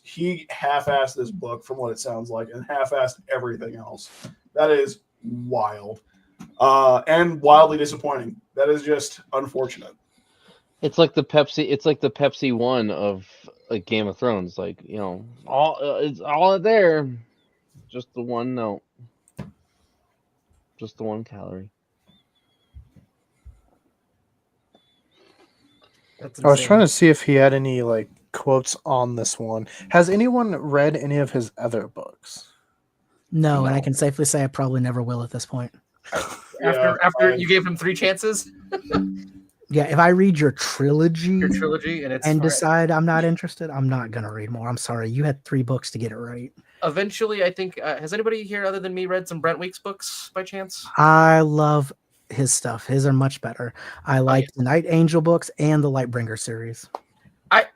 he half-assed this book from what it sounds like and half-assed everything else. That is wild and wildly disappointing. That is just unfortunate. It's like the Pepsi one of like Game of Thrones. Like it's all there. Just the one note. Just the 1 calorie. That's I was insane. trying to see if he had any like quotes on this one. Has anyone read any of his other books? No, and I can safely say I probably never will at this point. After you gave him 3 chances, Yeah, if I read your trilogy your trilogy, and it's decide I'm not interested, I'm not gonna read more. I'm sorry. You had 3 books to get it right. Eventually, I think has anybody here other than me read some Brent Weeks books by chance? I love his stuff. His are much better. I like the Night Angel books and the Lightbringer series. I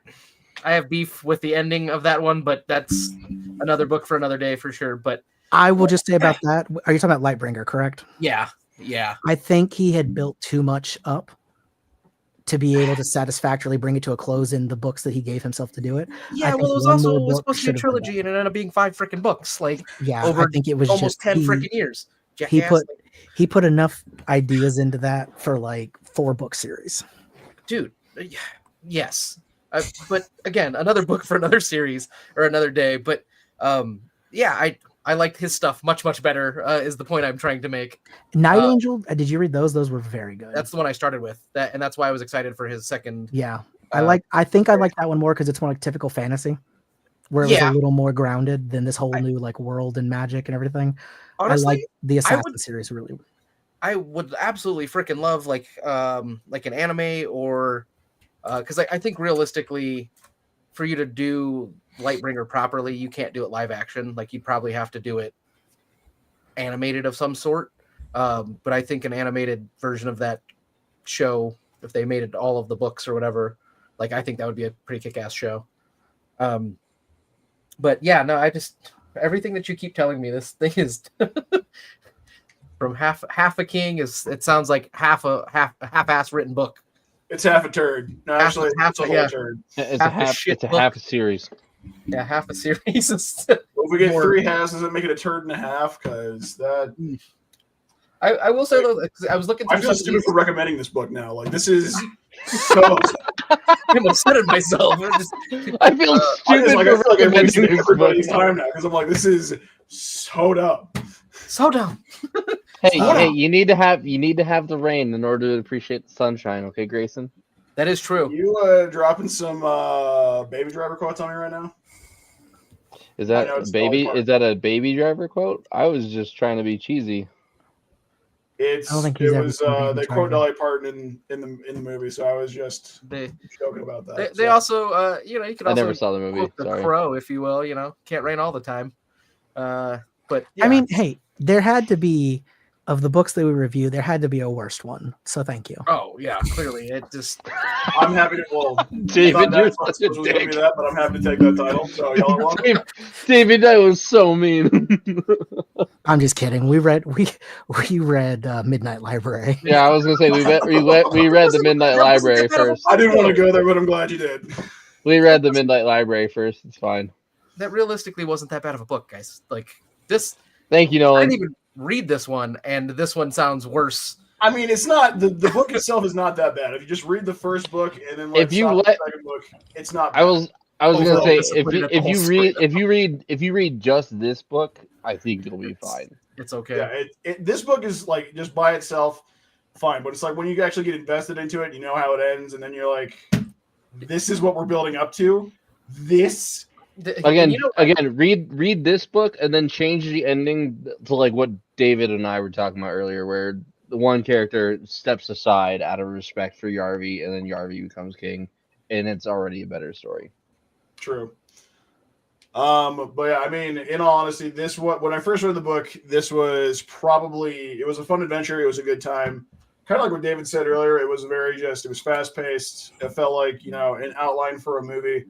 have beef with the ending of that one, but that's another book for another day for sure. But I will just say about that. Are you talking about Lightbringer, correct? yeah. I think he had built too much up to be able to satisfactorily bring it to a close in the books that he gave himself to do it. Yeah, well, it was also supposed to be a trilogy, and it ended up being 5 freaking books. Like, yeah, over I think it was almost just 10 freaking years. He put enough ideas into that for like 4 book series. Dude, yes. But again, another book for another series or another day. But yeah, I liked his stuff much, much better, is the point I'm trying to make. Night Angel, did you read those? Those were very good. That's the one I started with. And that's why I was excited for his second. Yeah. I think I like that one more because it's more like typical fantasy, where it was a little more grounded than this whole new like world and magic and everything. Honestly, I like the Assassin series really. I would absolutely freaking love like an anime or because I think realistically, for you to do Lightbringer properly, you can't do it live action. Like you'd probably have to do it animated of some sort. But I think an animated version of that show, if they made it all of the books or whatever, Like I think that would be a pretty kick-ass show. But yeah, no, everything that you keep telling me, this thing is from half a king it sounds like half-ass written book. It's half a turd. No, actually, it's a whole turd. It's Half a half a series. Yeah, half a series. Well, if we get 3 halves, does it make it a turd and a half? Because that. I will say though, I was looking. I feel stupid for recommending this book now. Like this is so. I'm upset at myself. I feel stupid I feel like I'm wasting this everybody's book. time now because I'm like, this is so dumb. So dumb. Hey, you need to have the rain in order to appreciate the sunshine. Okay, Grayson. That is true. You dropping some Baby Driver quotes on me right now? Is that a Baby Driver quote? I was just trying to be cheesy. It was they quote Driver. Dolly Parton in the movie, so I was just joking about that. They also you could also I never saw the movie. quote the Sorry. Crow, if you will. Can't rain all the time. But yeah. I mean, hey, there had to be, of the books that we review, there had to be a worst one. So thank you. Oh yeah, clearly it just. I'm happy to. Well, David, you're that's not such a supposed to be dick. that, but I'm happy to take that title. So y'all are welcome. David, that was so mean. I'm just kidding. We read Midnight Library. Yeah, I was gonna say we read the Midnight Library first. I didn't want to go there, but I'm glad you did. We read the Midnight Library first. It's fine. That realistically wasn't that bad of a book, guys. Like this. Thank you, I Nolan. didn't even read this one, and this one sounds worse. I mean, it's not the book itself is not that bad. If you just read the first book and then If you stop let- the second book, it's not. Bad. I was gonna Overall say disappointed at the if you read just this book, I think you'll be fine. It's okay. Yeah, this book is like just by itself fine, but it's like when you actually get invested into it, you know how it ends, and then you're like, this is what we're building up to. This Again, read this book and then change the ending to like what David and I were talking about earlier, where the one character steps aside out of respect for Yarvi, and then Yarvi becomes king, and it's already a better story. True. But yeah, I mean, in all honesty, when I first read the book, this was it was a fun adventure. It was a good time. Kind of like what David said earlier, it was it was fast paced. It felt like, an outline for a movie.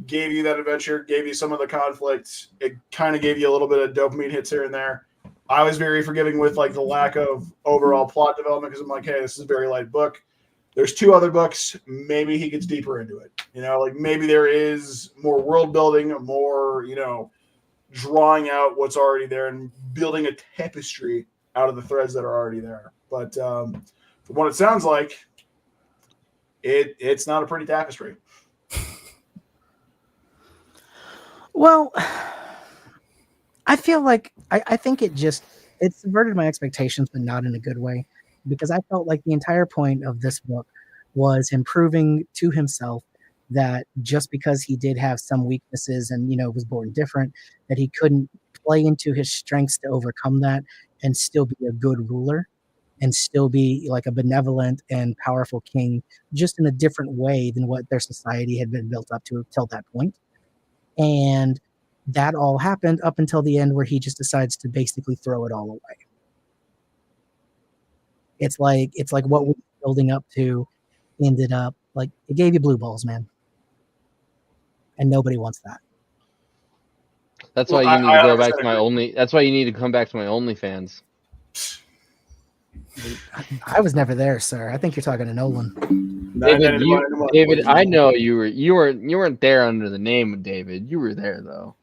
Gave you that adventure, gave you some of the conflict. It kind of gave you a little bit of dopamine hits here and there. I was very forgiving with like the lack of overall plot development because I'm like, hey, this is a very light book. There's 2 other books. Maybe he gets deeper into it. Like maybe there is more world building, more, drawing out what's already there and building a tapestry out of the threads that are already there. But from what it sounds like, it's not a pretty tapestry. Well, I feel like I think it subverted my expectations, but not in a good way, because I felt like the entire point of this book was him proving to himself that just because he did have some weaknesses and was born different, that he couldn't play into his strengths to overcome that and still be a good ruler and still be like a benevolent and powerful king, just in a different way than what their society had been built up to till that point. And that all happened up until the end, where he just decides to basically throw it all away. It's like what we were building up to ended up like it gave you blue balls, man. And nobody wants that. That's why you need to go back to my only. That's why you need to come back to my OnlyFans. I was never there, sir. I think you're talking to Nolan. David, I know you weren't there under the name of David. You were there though.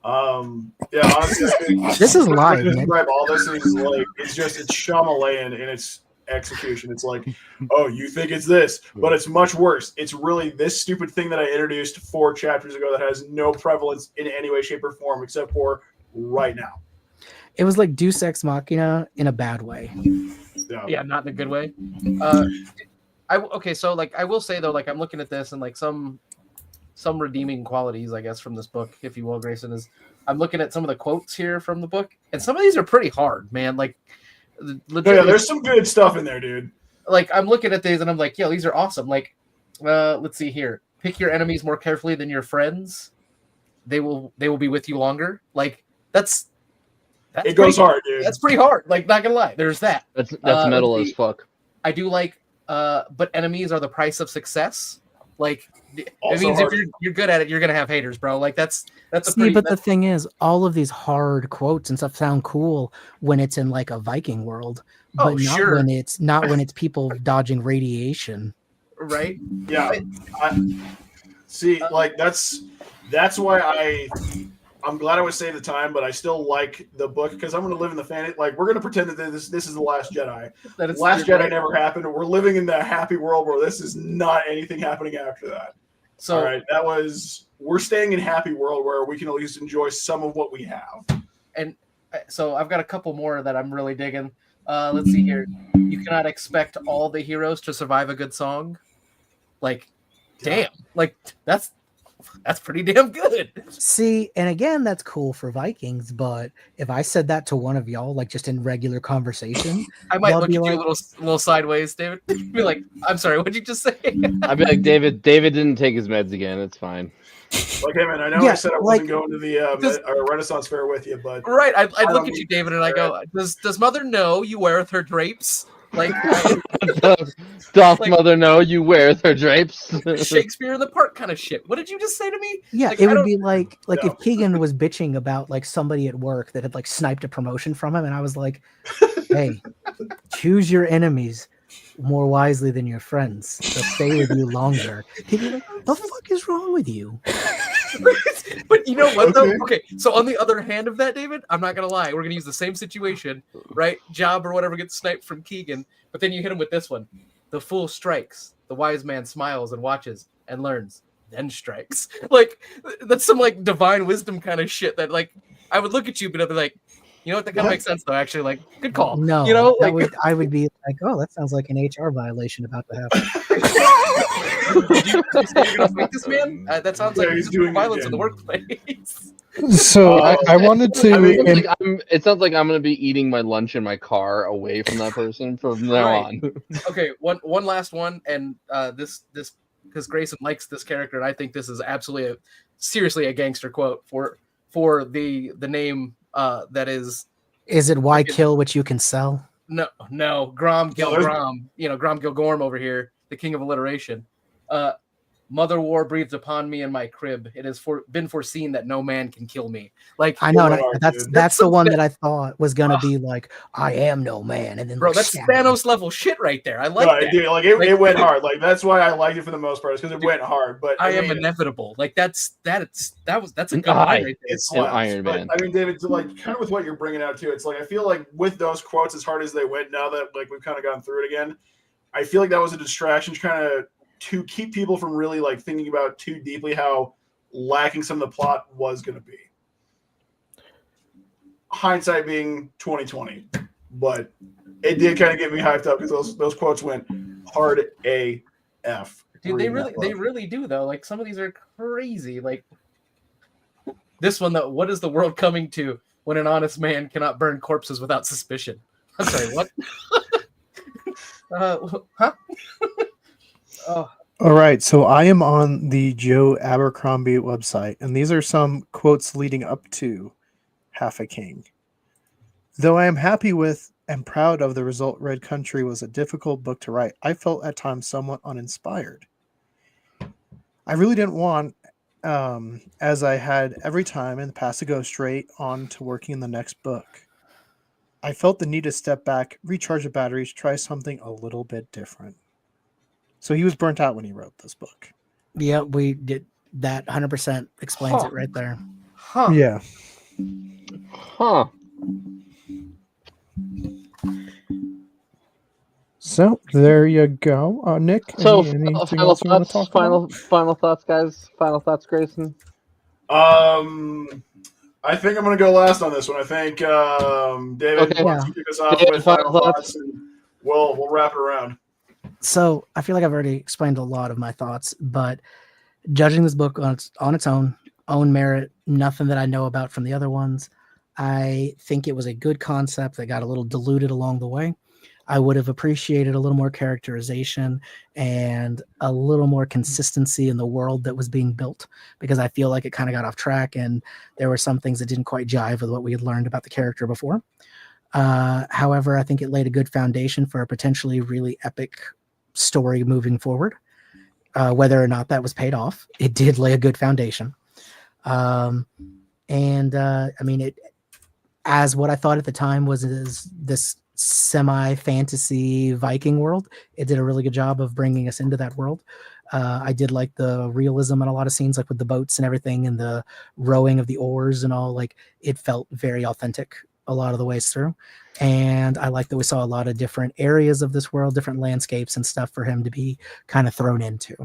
Yeah, honestly, I think This is live, man. describe all this is like it's Shyamalan in its execution. It's like, oh, you think it's this, but it's much worse. It's really this stupid thing that I introduced 4 chapters ago that has no prevalence in any way, shape, or form except for right now. It was like Deus Ex Machina in a bad way. Yeah, not in a good way. So like I will say though, like I'm looking at this and like some redeeming qualities, I guess, from this book, if you will, Grayson, is I'm looking at some of the quotes here from the book, and some of these are pretty hard, man. Like, yeah, there's some good stuff in there, dude. Like, I'm looking at these and I'm like, yo, these are awesome. Like, let's see here. Pick your enemies more carefully than your friends. They will be with you longer. Like, that's it goes hard, dude. That's pretty hard. Like, not gonna lie, there's that. That's metal as fuck. I do like but enemies are the price of success. Like it Also means hard. if you're good at it, you're gonna have haters, bro. Like that's a See, pretty. but the thing is, all of these hard quotes and stuff sound cool when it's in like a Viking world, but Oh, not sure. when it's people dodging radiation. Right? Yeah. See, like that's why I'm glad I was saved the time, but I still like the book because I'm going to live in the fan. Like we're going to pretend that this is the Last Jedi. That is Last you're Jedi right. never happened. We're living in the happy world where this is not anything happening after that. So All right, we're staying in a happy world where we can at least enjoy some of what we have. and so I've got a couple more that I'm really digging. Let's see here. You cannot expect all the heroes to survive a good song. Like, damn, like that's pretty damn good. See, and again, that's cool for Vikings, but if I said that to one of y'all, like just in regular conversation, I might They'll look be at you like- a little sideways, David. Be like, I'm sorry, what'd you just say? I'd be like, David didn't take his meds again. It's fine. Like, hey man, I know I Yeah, said I wasn't going to the Renaissance Fair with you, but Right, I'd I look don't at you, need David, and I go, does mother know you weareth her drapes? Like Doth Like- mother know you wear her drapes? Shakespeare in the Park kind of shit. What did you just say to me? yeah, Like, it I would don't- be like Yeah. if Keegan was bitching about like somebody at work that had like sniped a promotion from him, and I was like, hey, choose your enemies more wisely than your friends. They'll stay with you longer. He'd be like, the fuck is wrong with you? But you know what though? Okay. Okay, so on the other hand of that, David, I'm not gonna lie. We're gonna use the same situation, right? Job or whatever gets sniped from Keegan, but then you hit him with this one. The fool strikes, the wise man smiles and watches and learns, then strikes. Like that's some like divine wisdom kind of shit that like I would look at you, but I'd be like, you know what, that kind of makes sense though, actually. Like, good call. No, You know, that like I would be like, oh, that sounds like an HR violation about to happen. did you say you're gonna fight this man? That sounds Yeah, like he's doing it violence in again. the workplace. So I wanted to. I mean, It sounds like I'm gonna be eating my lunch in my car away from that person from now Right. on. Okay, one last one, and this because Greyson likes this character, and I think this is absolutely seriously a gangster quote for the name that is Is it why kill what you can sell? no Grom Gil No, there's- Grom, Grom Gil Gorm over here, the king of alliteration. Mother War breathed upon me in my crib. It has been foreseen that no man can kill me. Like I know Well, that- that's dude. that's the so one bad. that I thought was gonna be like, I am no man, and then bro, like, that's stab him. Thanos level shit right there. I like no, that. dude, like it went hard. Like that's why I liked it for the most part, because it went hard. But I am mean, inevitable. Like that's a good Aye. line right there. It's An Iron but, Man. I mean, David, to like kind of with what you're bringing out too, it's like I feel like with those quotes, as hard as they went, now that like we've kind of gone through it again, I feel like that was a distraction, kind of to keep people from really like thinking about too deeply how lacking some of the plot was going to be. Hindsight being 2020, but it did kind of get me hyped up because those quotes went hard AF. Dude, they reading that book. really do though. Like some of these are crazy. Like this one though, what is the world coming to when an honest man cannot burn corpses without suspicion? I'm sorry, what? Huh? Oh, All right, so I am on the Joe Abercrombie website, and these are some quotes leading up to Half a King. Though I am happy with and proud of the result, Red Country was a difficult book to write. I felt at times somewhat uninspired. I really didn't want, as I had every time in the past, to go straight on to working in the next book. I felt the need to step back, recharge the batteries, try something a little bit different. So he was burnt out when he wrote this book. Yeah, we did that. 100% explains Huh. it right there. huh. Yeah. Huh. So there you go, Nick. So anything final else you want to thoughts, talk about? final thoughts, guys. Final thoughts, Grayson. I think I'm going to go last on this one. I think David, Okay. why don't you kick us off David, with final final thoughts? thoughts, and we'll wrap it around. So I feel like I've already explained a lot of my thoughts, but judging this book on its own merit, nothing that I know about from the other ones. I think it was a good concept that got a little diluted along the way. I would have appreciated a little more characterization and a little more consistency in the world that was being built, because I feel like it kind of got off track and there were some things that didn't quite jive with what we had learned about the character before. However, I think it laid a good foundation for a potentially really epic story moving forward. Whether or not that was paid off, it did lay a good foundation. I mean, it as what I thought at the time was this semi-fantasy Viking world. It did a really good job of bringing us into that world. I did like the realism in a lot of scenes, like with the boats and everything, and the rowing of the oars and all. Like, it felt very authentic a lot of the ways through. And I like that we saw a lot of different areas of this world, different landscapes and stuff for him to be kind of thrown into.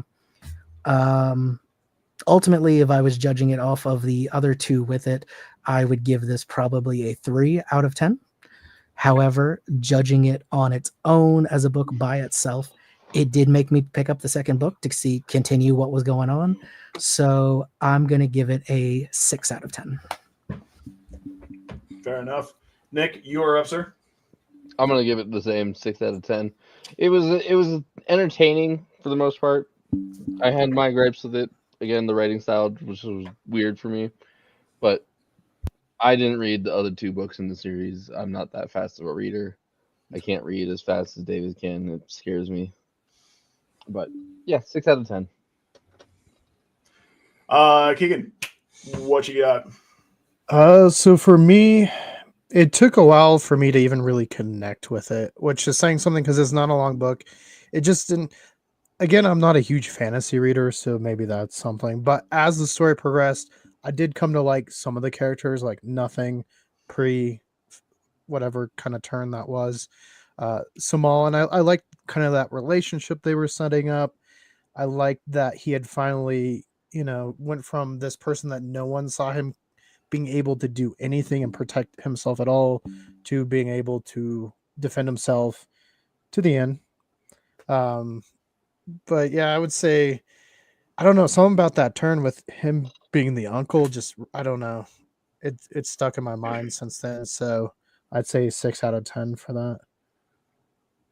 Ultimately, if I was judging it off of the other two with it, I would give this probably a 3 out of 10. However, judging it on its own as a book by itself, it did make me pick up the second book to continue what was going on. So I'm going to give it a 6 out of 10. Fair enough. Nick, you are up, sir. I'm gonna give it the same 6 out of 10. It was entertaining for the most part. I had my gripes with it. Again, the writing style, which was weird for me, but I didn't read the other 2 books in the series. I'm not that fast of a reader. I can't read as fast as David can. It scares me. But yeah, 6 out of 10. Keegan, what you got? So for me, it took a while for me to even really connect with it, which is saying something because it's not a long book. It just didn't. Again, I'm not a huge fantasy reader, so maybe that's something. But as the story progressed, I did come to like some of the characters, like nothing pre whatever kind of turn that was. Samal, and I liked kind of that relationship they were setting up. I liked that he had finally, went from this person that no one saw him being able to do anything and protect himself at all to being able to defend himself to the end. But yeah, I would say, I don't know, something about that turn with him being the uncle, just, I don't know. It's stuck in my mind since then. So I'd say 6 out of 10 for that.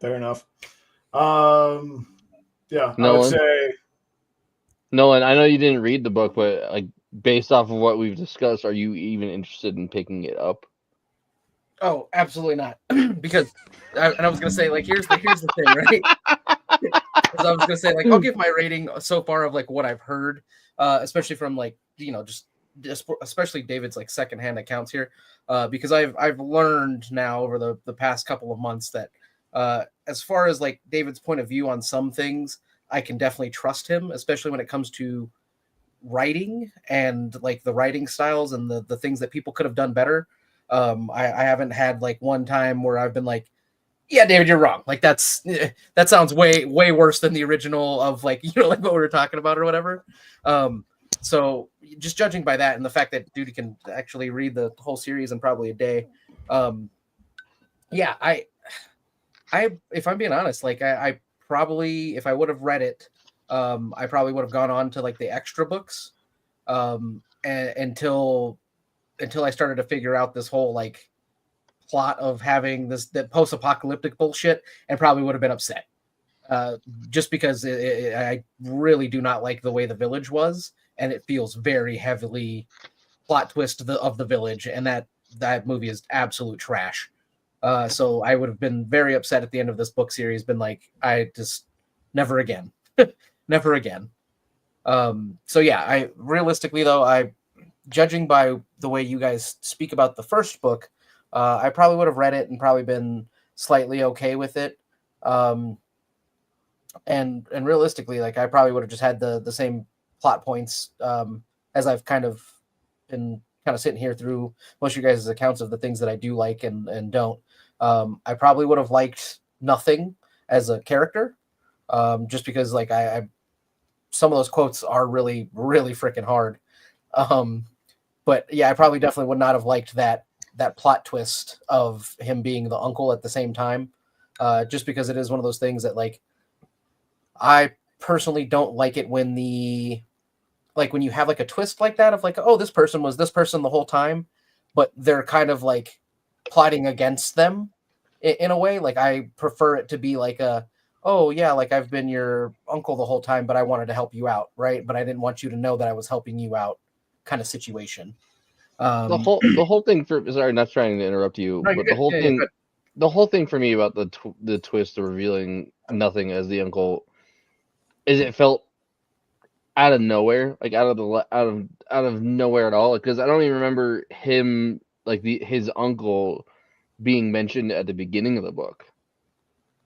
Fair enough. Yeah, I would Nolan? say Nolan, I know you didn't read the book, but like based off of what we've discussed, are you even interested in picking it up? Oh, absolutely not. Because I was gonna say, like, here's the thing, right? Because I was gonna say, like, I'll give my rating so far of like what I've heard, especially from like just especially David's like secondhand accounts here, because I've learned now over the past couple of months that as far as like David's point of view on some things, I can definitely trust him, especially when it comes to writing and like the writing styles and the things that people could have done better. I haven't had like one time where I've been like, yeah, David, you're wrong. Like that sounds way worse than the original of like, like what we were talking about or whatever. So just judging by that and the fact that dude can actually read the whole series in probably a day. Yeah, I if I'm being honest, like I probably, if I would have read it, I probably would have gone on to like the extra books until I started to figure out this whole like plot of having that post-apocalyptic bullshit, and probably would have been upset just because I really do not like the way the village was, and it feels very heavily plot twist of the village, and that movie is absolute trash. So I would have been very upset at the end of this book series, been like, I just never again. Never again. So yeah, I realistically though, judging by the way you guys speak about the first book, I probably would have read it and probably been slightly okay with it. And realistically, like I probably would have just had the same plot points as I've kind of been sitting here through most of you guys' accounts of the things that I do like and don't. I probably would have liked Nothing as a character, just because like I some of those quotes are really, really freaking hard. But yeah, I probably definitely would not have liked that plot twist of him being the uncle at the same time, just because it is one of those things that like I personally don't like it when when you have like a twist like that of like, oh, this person was this person the whole time, but they're kind of like plotting against them in a way. Like I prefer it to be like oh yeah, like I've been your uncle the whole time, but I wanted to help you out, right? But I didn't want you to know that I was helping you out kind of situation. The whole thing sorry, not trying to interrupt you, No, but the whole thing the whole thing for me about the twist of revealing nothing as the uncle is it felt out of nowhere, like out of nowhere at all. Because I don't even remember him like his uncle being mentioned at the beginning of the book.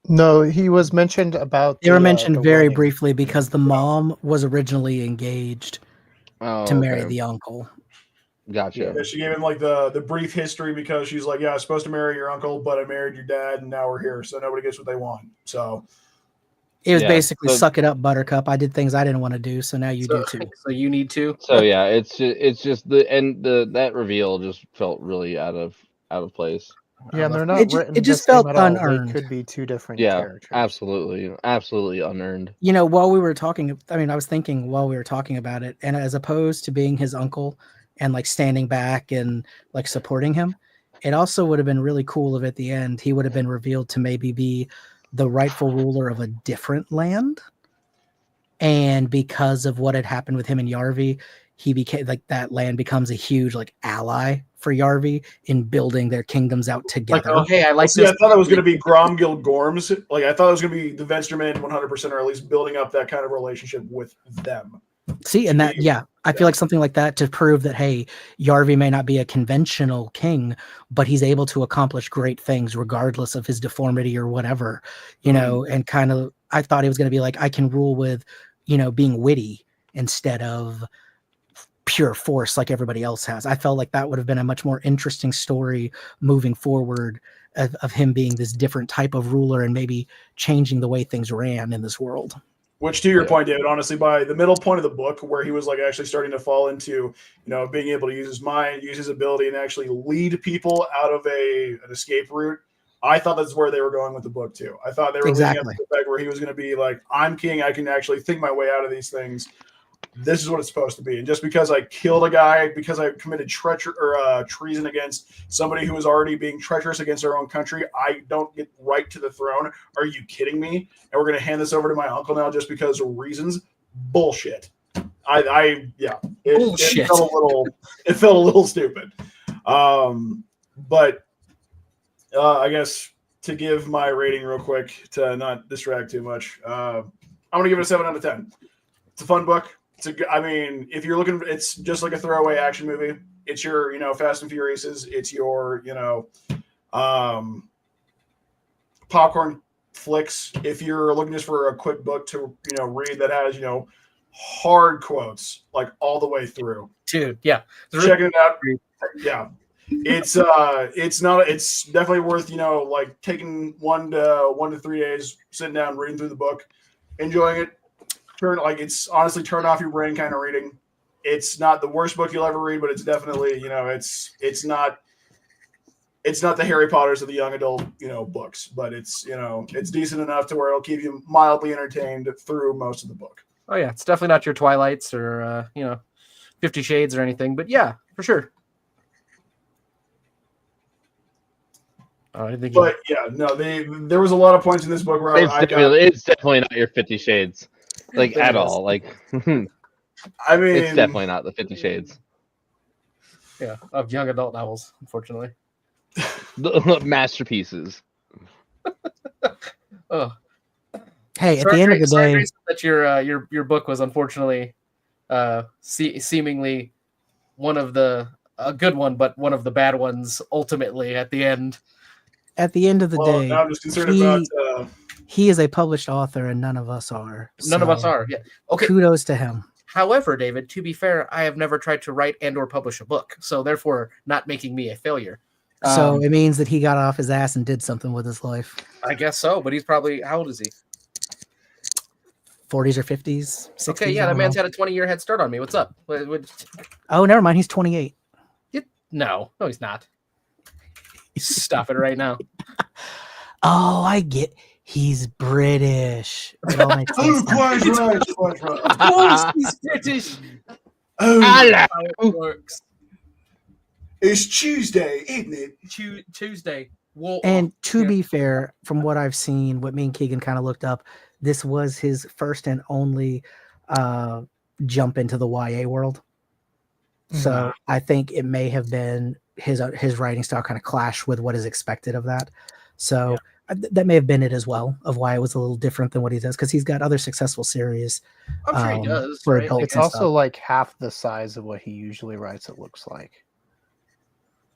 No, he was mentioned about. They were mentioned the very wedding. briefly because the mom was originally engaged Oh, to marry okay. the uncle. Gotcha. Yeah, she gave him like the brief history because she's like, yeah, I was supposed to marry your uncle, but I married your dad, and now we're here, so nobody gets what they want. So It was Yeah, basically so- suck it up, Buttercup. I did things I didn't want to do, so now you do too. So you need to. So yeah, it's just that reveal just felt really out of place. Yeah, and they're not It written just the same felt at all. unearned. They could be two different Yeah, characters. absolutely unearned. You know, while we were talking, I mean, I was thinking while we were talking about it, and as opposed to being his uncle and like standing back and like supporting him, it also would have been really cool if at the end he would have been revealed to maybe be the rightful ruler of a different land. And because of what had happened with him and Yarvi, he became like that land becomes a huge like ally for Yarvi in building their kingdoms out Like, together. oh hey, I like see, this. I thought it was going to be Gromgil Gorms. Like I thought it was going to be the Vensterman 100%, or at least building up that kind of relationship with them. See, and that, yeah, I feel like something like that to prove that, hey, Yarvi may not be a conventional king, but he's able to accomplish great things regardless of his deformity or whatever, you know, and kind of, I thought he was going to be like, I can rule with, you know, being witty instead of pure force like everybody else has. I felt like that would have been a much more interesting story moving forward of him being this different type of ruler and maybe changing the way things ran in this world. Which, to your point, David, honestly, by the middle point of the book, where he was like actually starting to fall into, you know, being able to use his mind, use his ability, and actually lead people out of an escape route, I thought that's where they were going with the book too. I thought they were leading up to the fact where he was going to be like, "I'm king. I can actually think my way out of these things. This is what it's supposed to be." And just because I killed a guy, because I committed treason against somebody who was already being treacherous against our own country, I don't get right to the throne. Are you kidding me? And we're going to hand this over to my uncle now just because of reasons? Bullshit. It felt a little stupid. But I guess to give my rating real quick to not distract too much, I'm going to give it a 7 out of 10. It's a fun book. I mean, if you're looking, it's just like a throwaway action movie. It's your, you know, Fast and Furiouses. It's your, you know, popcorn flicks. If you're looking just for a quick book to, you know, read that has, you know, hard quotes like all the way through. Dude, yeah. Checking it out. Yeah. It's definitely worth, you know, like taking 1 to 3 days, sitting down, reading through the book, enjoying it. It's honestly turn off your brain kind of reading. It's not the worst book you'll ever read, but it's definitely, you know, it's not the Harry Potters of the young adult, you know, books, but it's, you know, it's decent enough to where it'll keep you mildly entertained through most of the book. Oh yeah, it's definitely not your Twilights or you know, 50 Shades or anything, but yeah, for sure. But yeah, no, there was a lot of points in this book where it's definitely not your 50 Shades, like at all. Like, I mean, it's definitely not the 50 Shades. Yeah, of young adult novels, unfortunately. The masterpieces. Oh, hey, at the end of the day, that your book was unfortunately seemingly one of a good one, but one of the bad ones ultimately at the end. At the end of the day, now I'm just concerned about. He is a published author, and none of us are. None of us are. Yeah. Okay. Kudos to him. However, David, to be fair, I have never tried to write and or publish a book, so therefore not making me a failure. So it means that he got off his ass and did something with his life. I guess so, but he's probably, how old is he? 40s or 50s? 60s, okay, yeah, that man's had a 20-year head start on me. What's up? Oh, never mind. He's 28. No, he's not. Stop it right now. Oh, I get. He's British. It all makes sense now. Quite right. Of course he's British. Oh, It works. it's Tuesday, isn't it? Tuesday. And to be fair, from what I've seen, what me and Keegan kind of looked up, this was his first and only jump into the YA world. So I think it may have been his writing style kind of clashed with what is expected of that. So that may have been it as well, of why it was a little different than what he does, because he's got other successful series. I'm sure he does. for Right? adults. It's and also stuff. like half the size of what he usually writes, it looks like.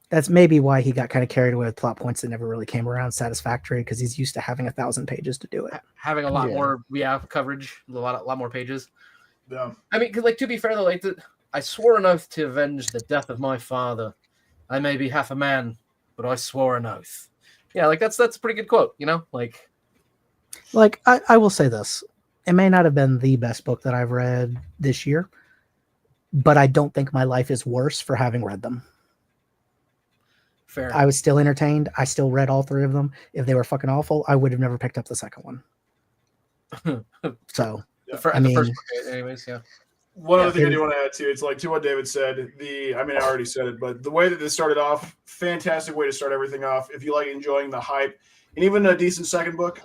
That's maybe why he got kind of carried away with plot points that never really came around satisfactory, because he's used to having 1,000 pages to do it. Having a lot Yeah. more, coverage, a lot more pages. Yeah. I mean, 'cause, like, to be fair though, like, I swore an oath to avenge the death of my father. I may be half a man, but I swore an oath. Yeah, like that's a pretty good quote, you know? Like I will say this. It may not have been the best book that I've read this year, but I don't think my life is worse for having read them. fair. I was still entertained. I still read all 3 of them. If they were fucking awful, I would have never picked up the second one. So, Yeah. I the mean- first book, anyways, yeah. One Yeah. other thing I do want to add to, it's like to what David said. I mean, I already said it, but the way that this started off, fantastic way to start everything off. If you like enjoying the hype, and even a decent second book,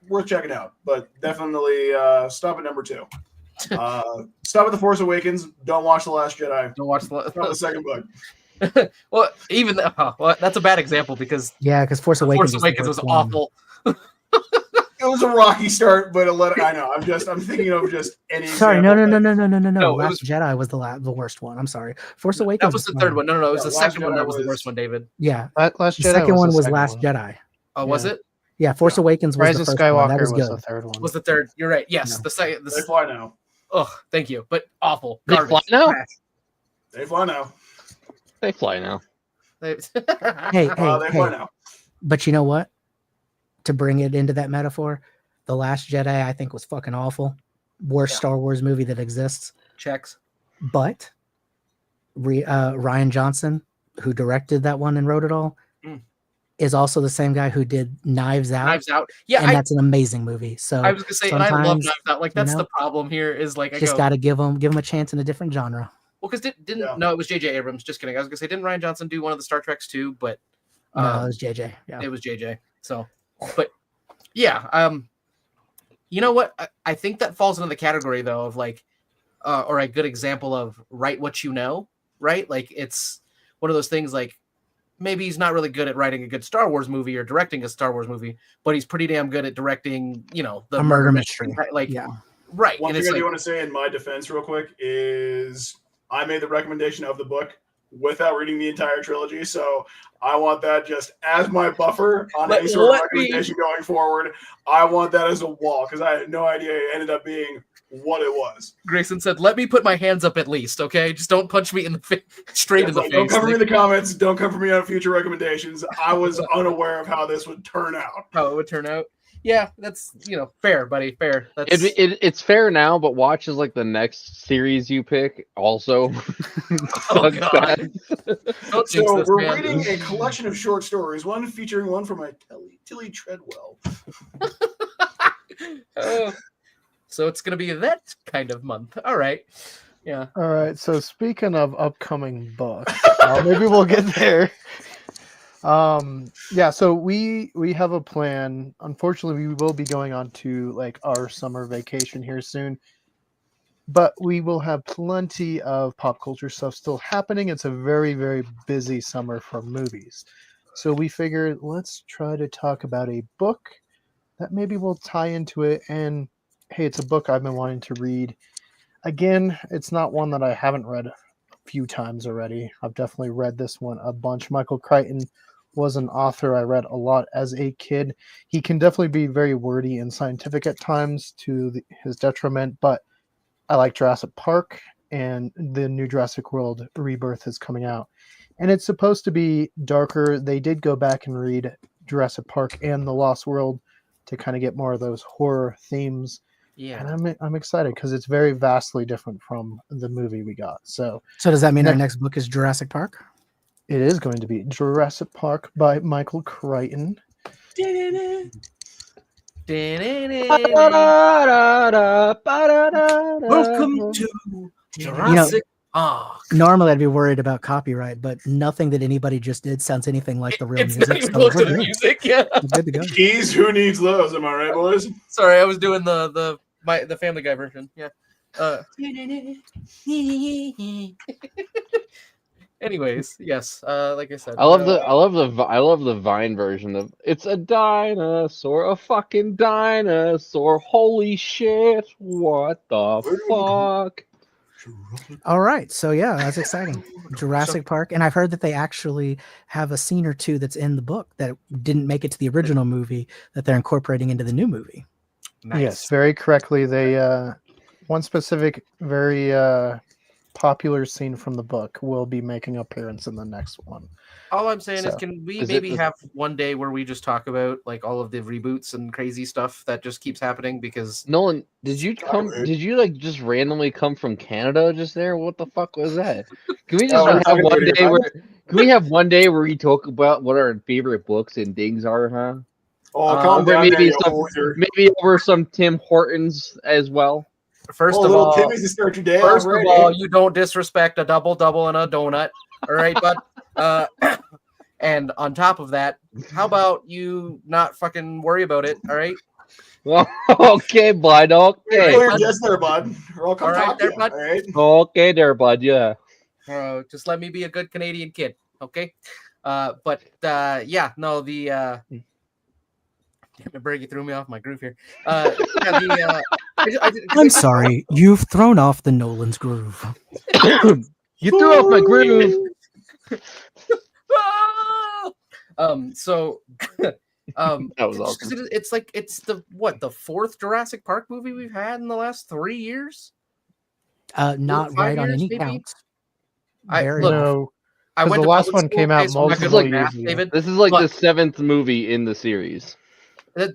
worth checking out. But definitely stop at number 2. Stop at The Force Awakens. Don't watch The Last Jedi. Don't watch Stop at the second book. well, even well, that's a bad example because yeah, because Force Awakens, Force Awakens was the worst one. awful. It was a rocky start, but I know. I'm thinking of just any. Sorry, No, no. it Last Jedi was the worst one. I'm sorry. Force Awakens. That was the third one. No, it was Yeah, the Last second one Jedi that was the was- worst one, David. Yeah, Last the Jedi second one the was second Last one. Jedi. Oh, was Yeah. it? Yeah, Force Yeah. Awakens was Rise the of first one. That Skywalker was was good. the third one. Was the third? You're right. Yes, No. the second. They fly now. Oh, thank you, but awful. They Garbage. fly now? Trash. They fly now. They fly now. They- Hey, They fly hey. now. But you know what? To bring it into that metaphor, The Last Jedi I think was fucking awful. Worst Yeah. Star Wars movie that exists. Checks. But Ryan Johnson, who directed that one and wrote it all, Mm. is also the same guy who did Knives Out. Knives Out. Yeah, and that's an amazing movie. So I was gonna say, and I love sometimes, Knives Out. Like you that's know, the problem here. Is like I just go, got to give him a chance in a different genre. well, because didn't Yeah. no, it was J.J. Abrams. Just kidding. I was gonna say, didn't Ryan Johnson do one of the Star Treks too? But No, it was JJ. Yeah. it was JJ. So, but yeah, you know what? I think that falls into the category though of like, or a good example of write what you know, right? Like it's one of those things like maybe he's not really good at writing a good Star Wars movie or directing a Star Wars movie, but he's pretty damn good at directing, you know, the A murder mystery. Like, Yeah. right. One And thing it's I like, do want to say in my defense, real quick, is I made the recommendation of the book without reading the entire trilogy, so I want that just as my buffer on any sort of Let me- recommendation going forward. I want that as a wall because I had no idea it ended up being what it was. Grayson said, "Let me put my hands up at least, okay? Just don't punch me in the straight in the Don't face." come for me in Like, the comments. Don't come for me on future recommendations. I was unaware of how this would turn out. how it would turn out. Yeah, that's fair, buddy. Fair. That's It's fair now, but watch as like the next series you pick also. Oh, sucks God. bad. don't jinx So this, we're man. reading a collection of short stories, one featuring one from a Tilly Treadwell. Oh. So it's gonna be that kind of month. All right. Yeah. All right. So speaking of upcoming books, maybe we'll get there. Yeah. So we have a plan. Unfortunately, we will be going on to like our summer vacation here soon, but we will have plenty of pop culture stuff still happening. It's a very, very busy summer for movies. So we figured let's try to talk about a book that maybe will tie into it. And hey, it's a book I've been wanting to read. Again, it's not one that I haven't read a few times already. I've definitely read this one a bunch. Michael Crichton was an author I read a lot as a kid. He can definitely be very wordy and scientific at times to his detriment, but I like Jurassic Park, and the new Jurassic World Rebirth is coming out. And it's supposed to be darker. They did go back and read Jurassic Park and The Lost World to kind of get more of those horror themes. Yeah. And I'm excited because it's very vastly different from the movie we got. So So does that mean our next book is Jurassic Park? it is going to be Jurassic Park by Michael Crichton. Welcome to Jurassic Park. Normally I'd be worried about copyright, but nothing that anybody just did sounds anything like the real It's music. not even So close we're to the good. music. Yeah. We're good to go. Keys, who needs those? Am I right, boys? Sorry, I was doing the Family Guy version. Yeah. Anyways, yes. Like I said, I love the Vine version of "It's a dinosaur, a fucking dinosaur. Holy shit! What the fuck?" All right, so yeah, that's exciting. Jurassic Park, and I've heard that they actually have a scene or two that's in the book that didn't make it to the original movie that they're incorporating into the new movie. Nice. Yes, very correctly. They one specific very popular scene from the book will be making an appearance in the next one. All I'm saying is, So, can we is it maybe the- have one day where we just talk about like all of the reboots and crazy stuff that just keeps happening? Because Nolan, did you Skyward. Did you like just randomly come from Canada just there? What the fuck was that? Can we just Oh, we're have talking one about your day time? where? Can we have one day where we talk about what our favorite books and things are, huh? Oh, calm Over down, maybe Daniel. some, With your... maybe over some Tim Hortons as well. first Oh, of little all, Timmy's to start your day first off of right. all, you don't disrespect a double and a donut. All right, but and on top of that, how about you not fucking worry about it? All right. Okay, bud. Okay. Clear just there, bud. Or I'll come All right, talk to there, you. bud. All right. Okay, there, bud. Yeah. Just let me be a good Canadian kid, okay? But yeah, no, the damn it, Bergie threw me off my groove here. Yeah, the I'm sorry, you've thrown off the Nolan's groove. You threw off my groove. So That was just 'cause awesome. it's like it's the fourth Jurassic Park movie we've had in the last 3 years. Not 5 right on years, any maybe? count. I Very look. off. No, I 'cause went the to last public one school, came out okay, so I'm not good multiple with math, years ago. David. This is like But- the 7th movie in the series.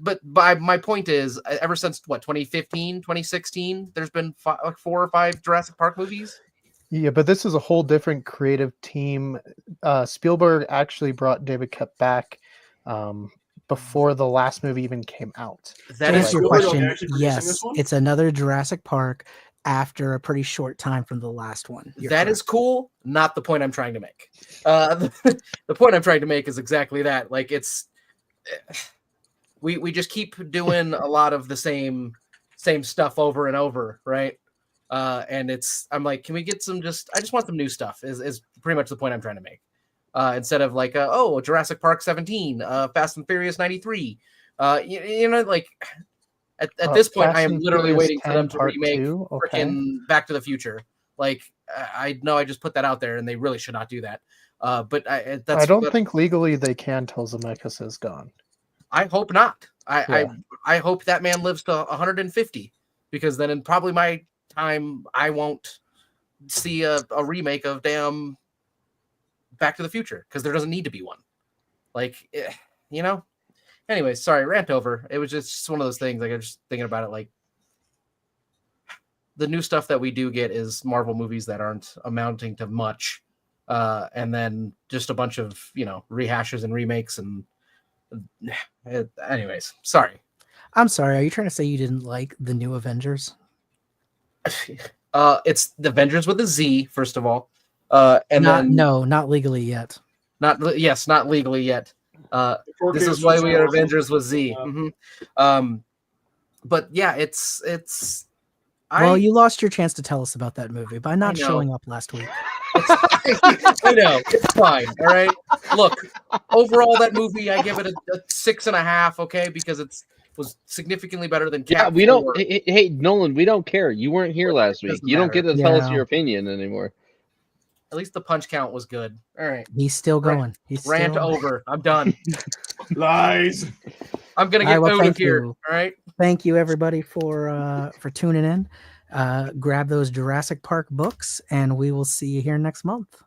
But my point is, ever since 2015, 2016, there's been like 4 or 5 Jurassic Park movies. Yeah, but this is a whole different creative team. Spielberg actually brought David Koepp back before the last movie even came out. That To is answer your Spielberg question, actually producing this yes, one? it's another Jurassic Park after a pretty short time from the last one. You're that is correct. cool. Not the point I'm trying to make. The point I'm trying to make is exactly that. Like it's we just keep doing a lot of the same stuff over and over, right? And I'm like, can we get some I just want some new stuff is pretty much the point I'm trying to make. Instead of like Jurassic Park 17, Fast and Furious 93. You know, like at this point Fast I am and literally Furious waiting for 10 them to Part remake 2? Okay. freaking Back to the Future. Like I know I just put that out there and they really should not do that. But I don't think legally they can till Zemeckis is gone. I hope not. Yeah. I hope that man lives to 150 because then in probably my time I won't see a remake of damn Back to the Future because there doesn't need to be one. Like, you know. Anyway, sorry, rant over. It was just one of those things. Like I was just thinking about it. Like the new stuff that we do get is Marvel movies that aren't amounting to much, and then just a bunch of rehashes and remakes and. Anyways, sorry. I'm sorry. Are you trying to say you didn't like the new Avengers? It's the Avengers with a Z, first of all, and not legally yet. not legally yet. This Kids is why we are Switch Avengers with Z. Yeah. But yeah, it's. Well, you lost your chance to tell us about that movie by not know. showing up last week. I know it's fine. All right. Look, overall, that movie I give it a 6.5. Okay, because was significantly better than Yeah, Cat we don't. 4. Hey, Nolan, we don't care. You weren't here last week. Doesn't You don't get to tell us Yeah. your opinion anymore. At least the punch count was good. All right. He's still going. He's Rant still... over. I'm done. Lies. I'm gonna All get right, well, out of thank here. you. All right. Thank you, everybody, for tuning in. Grab those Jurassic Park books, and we will see you here next month.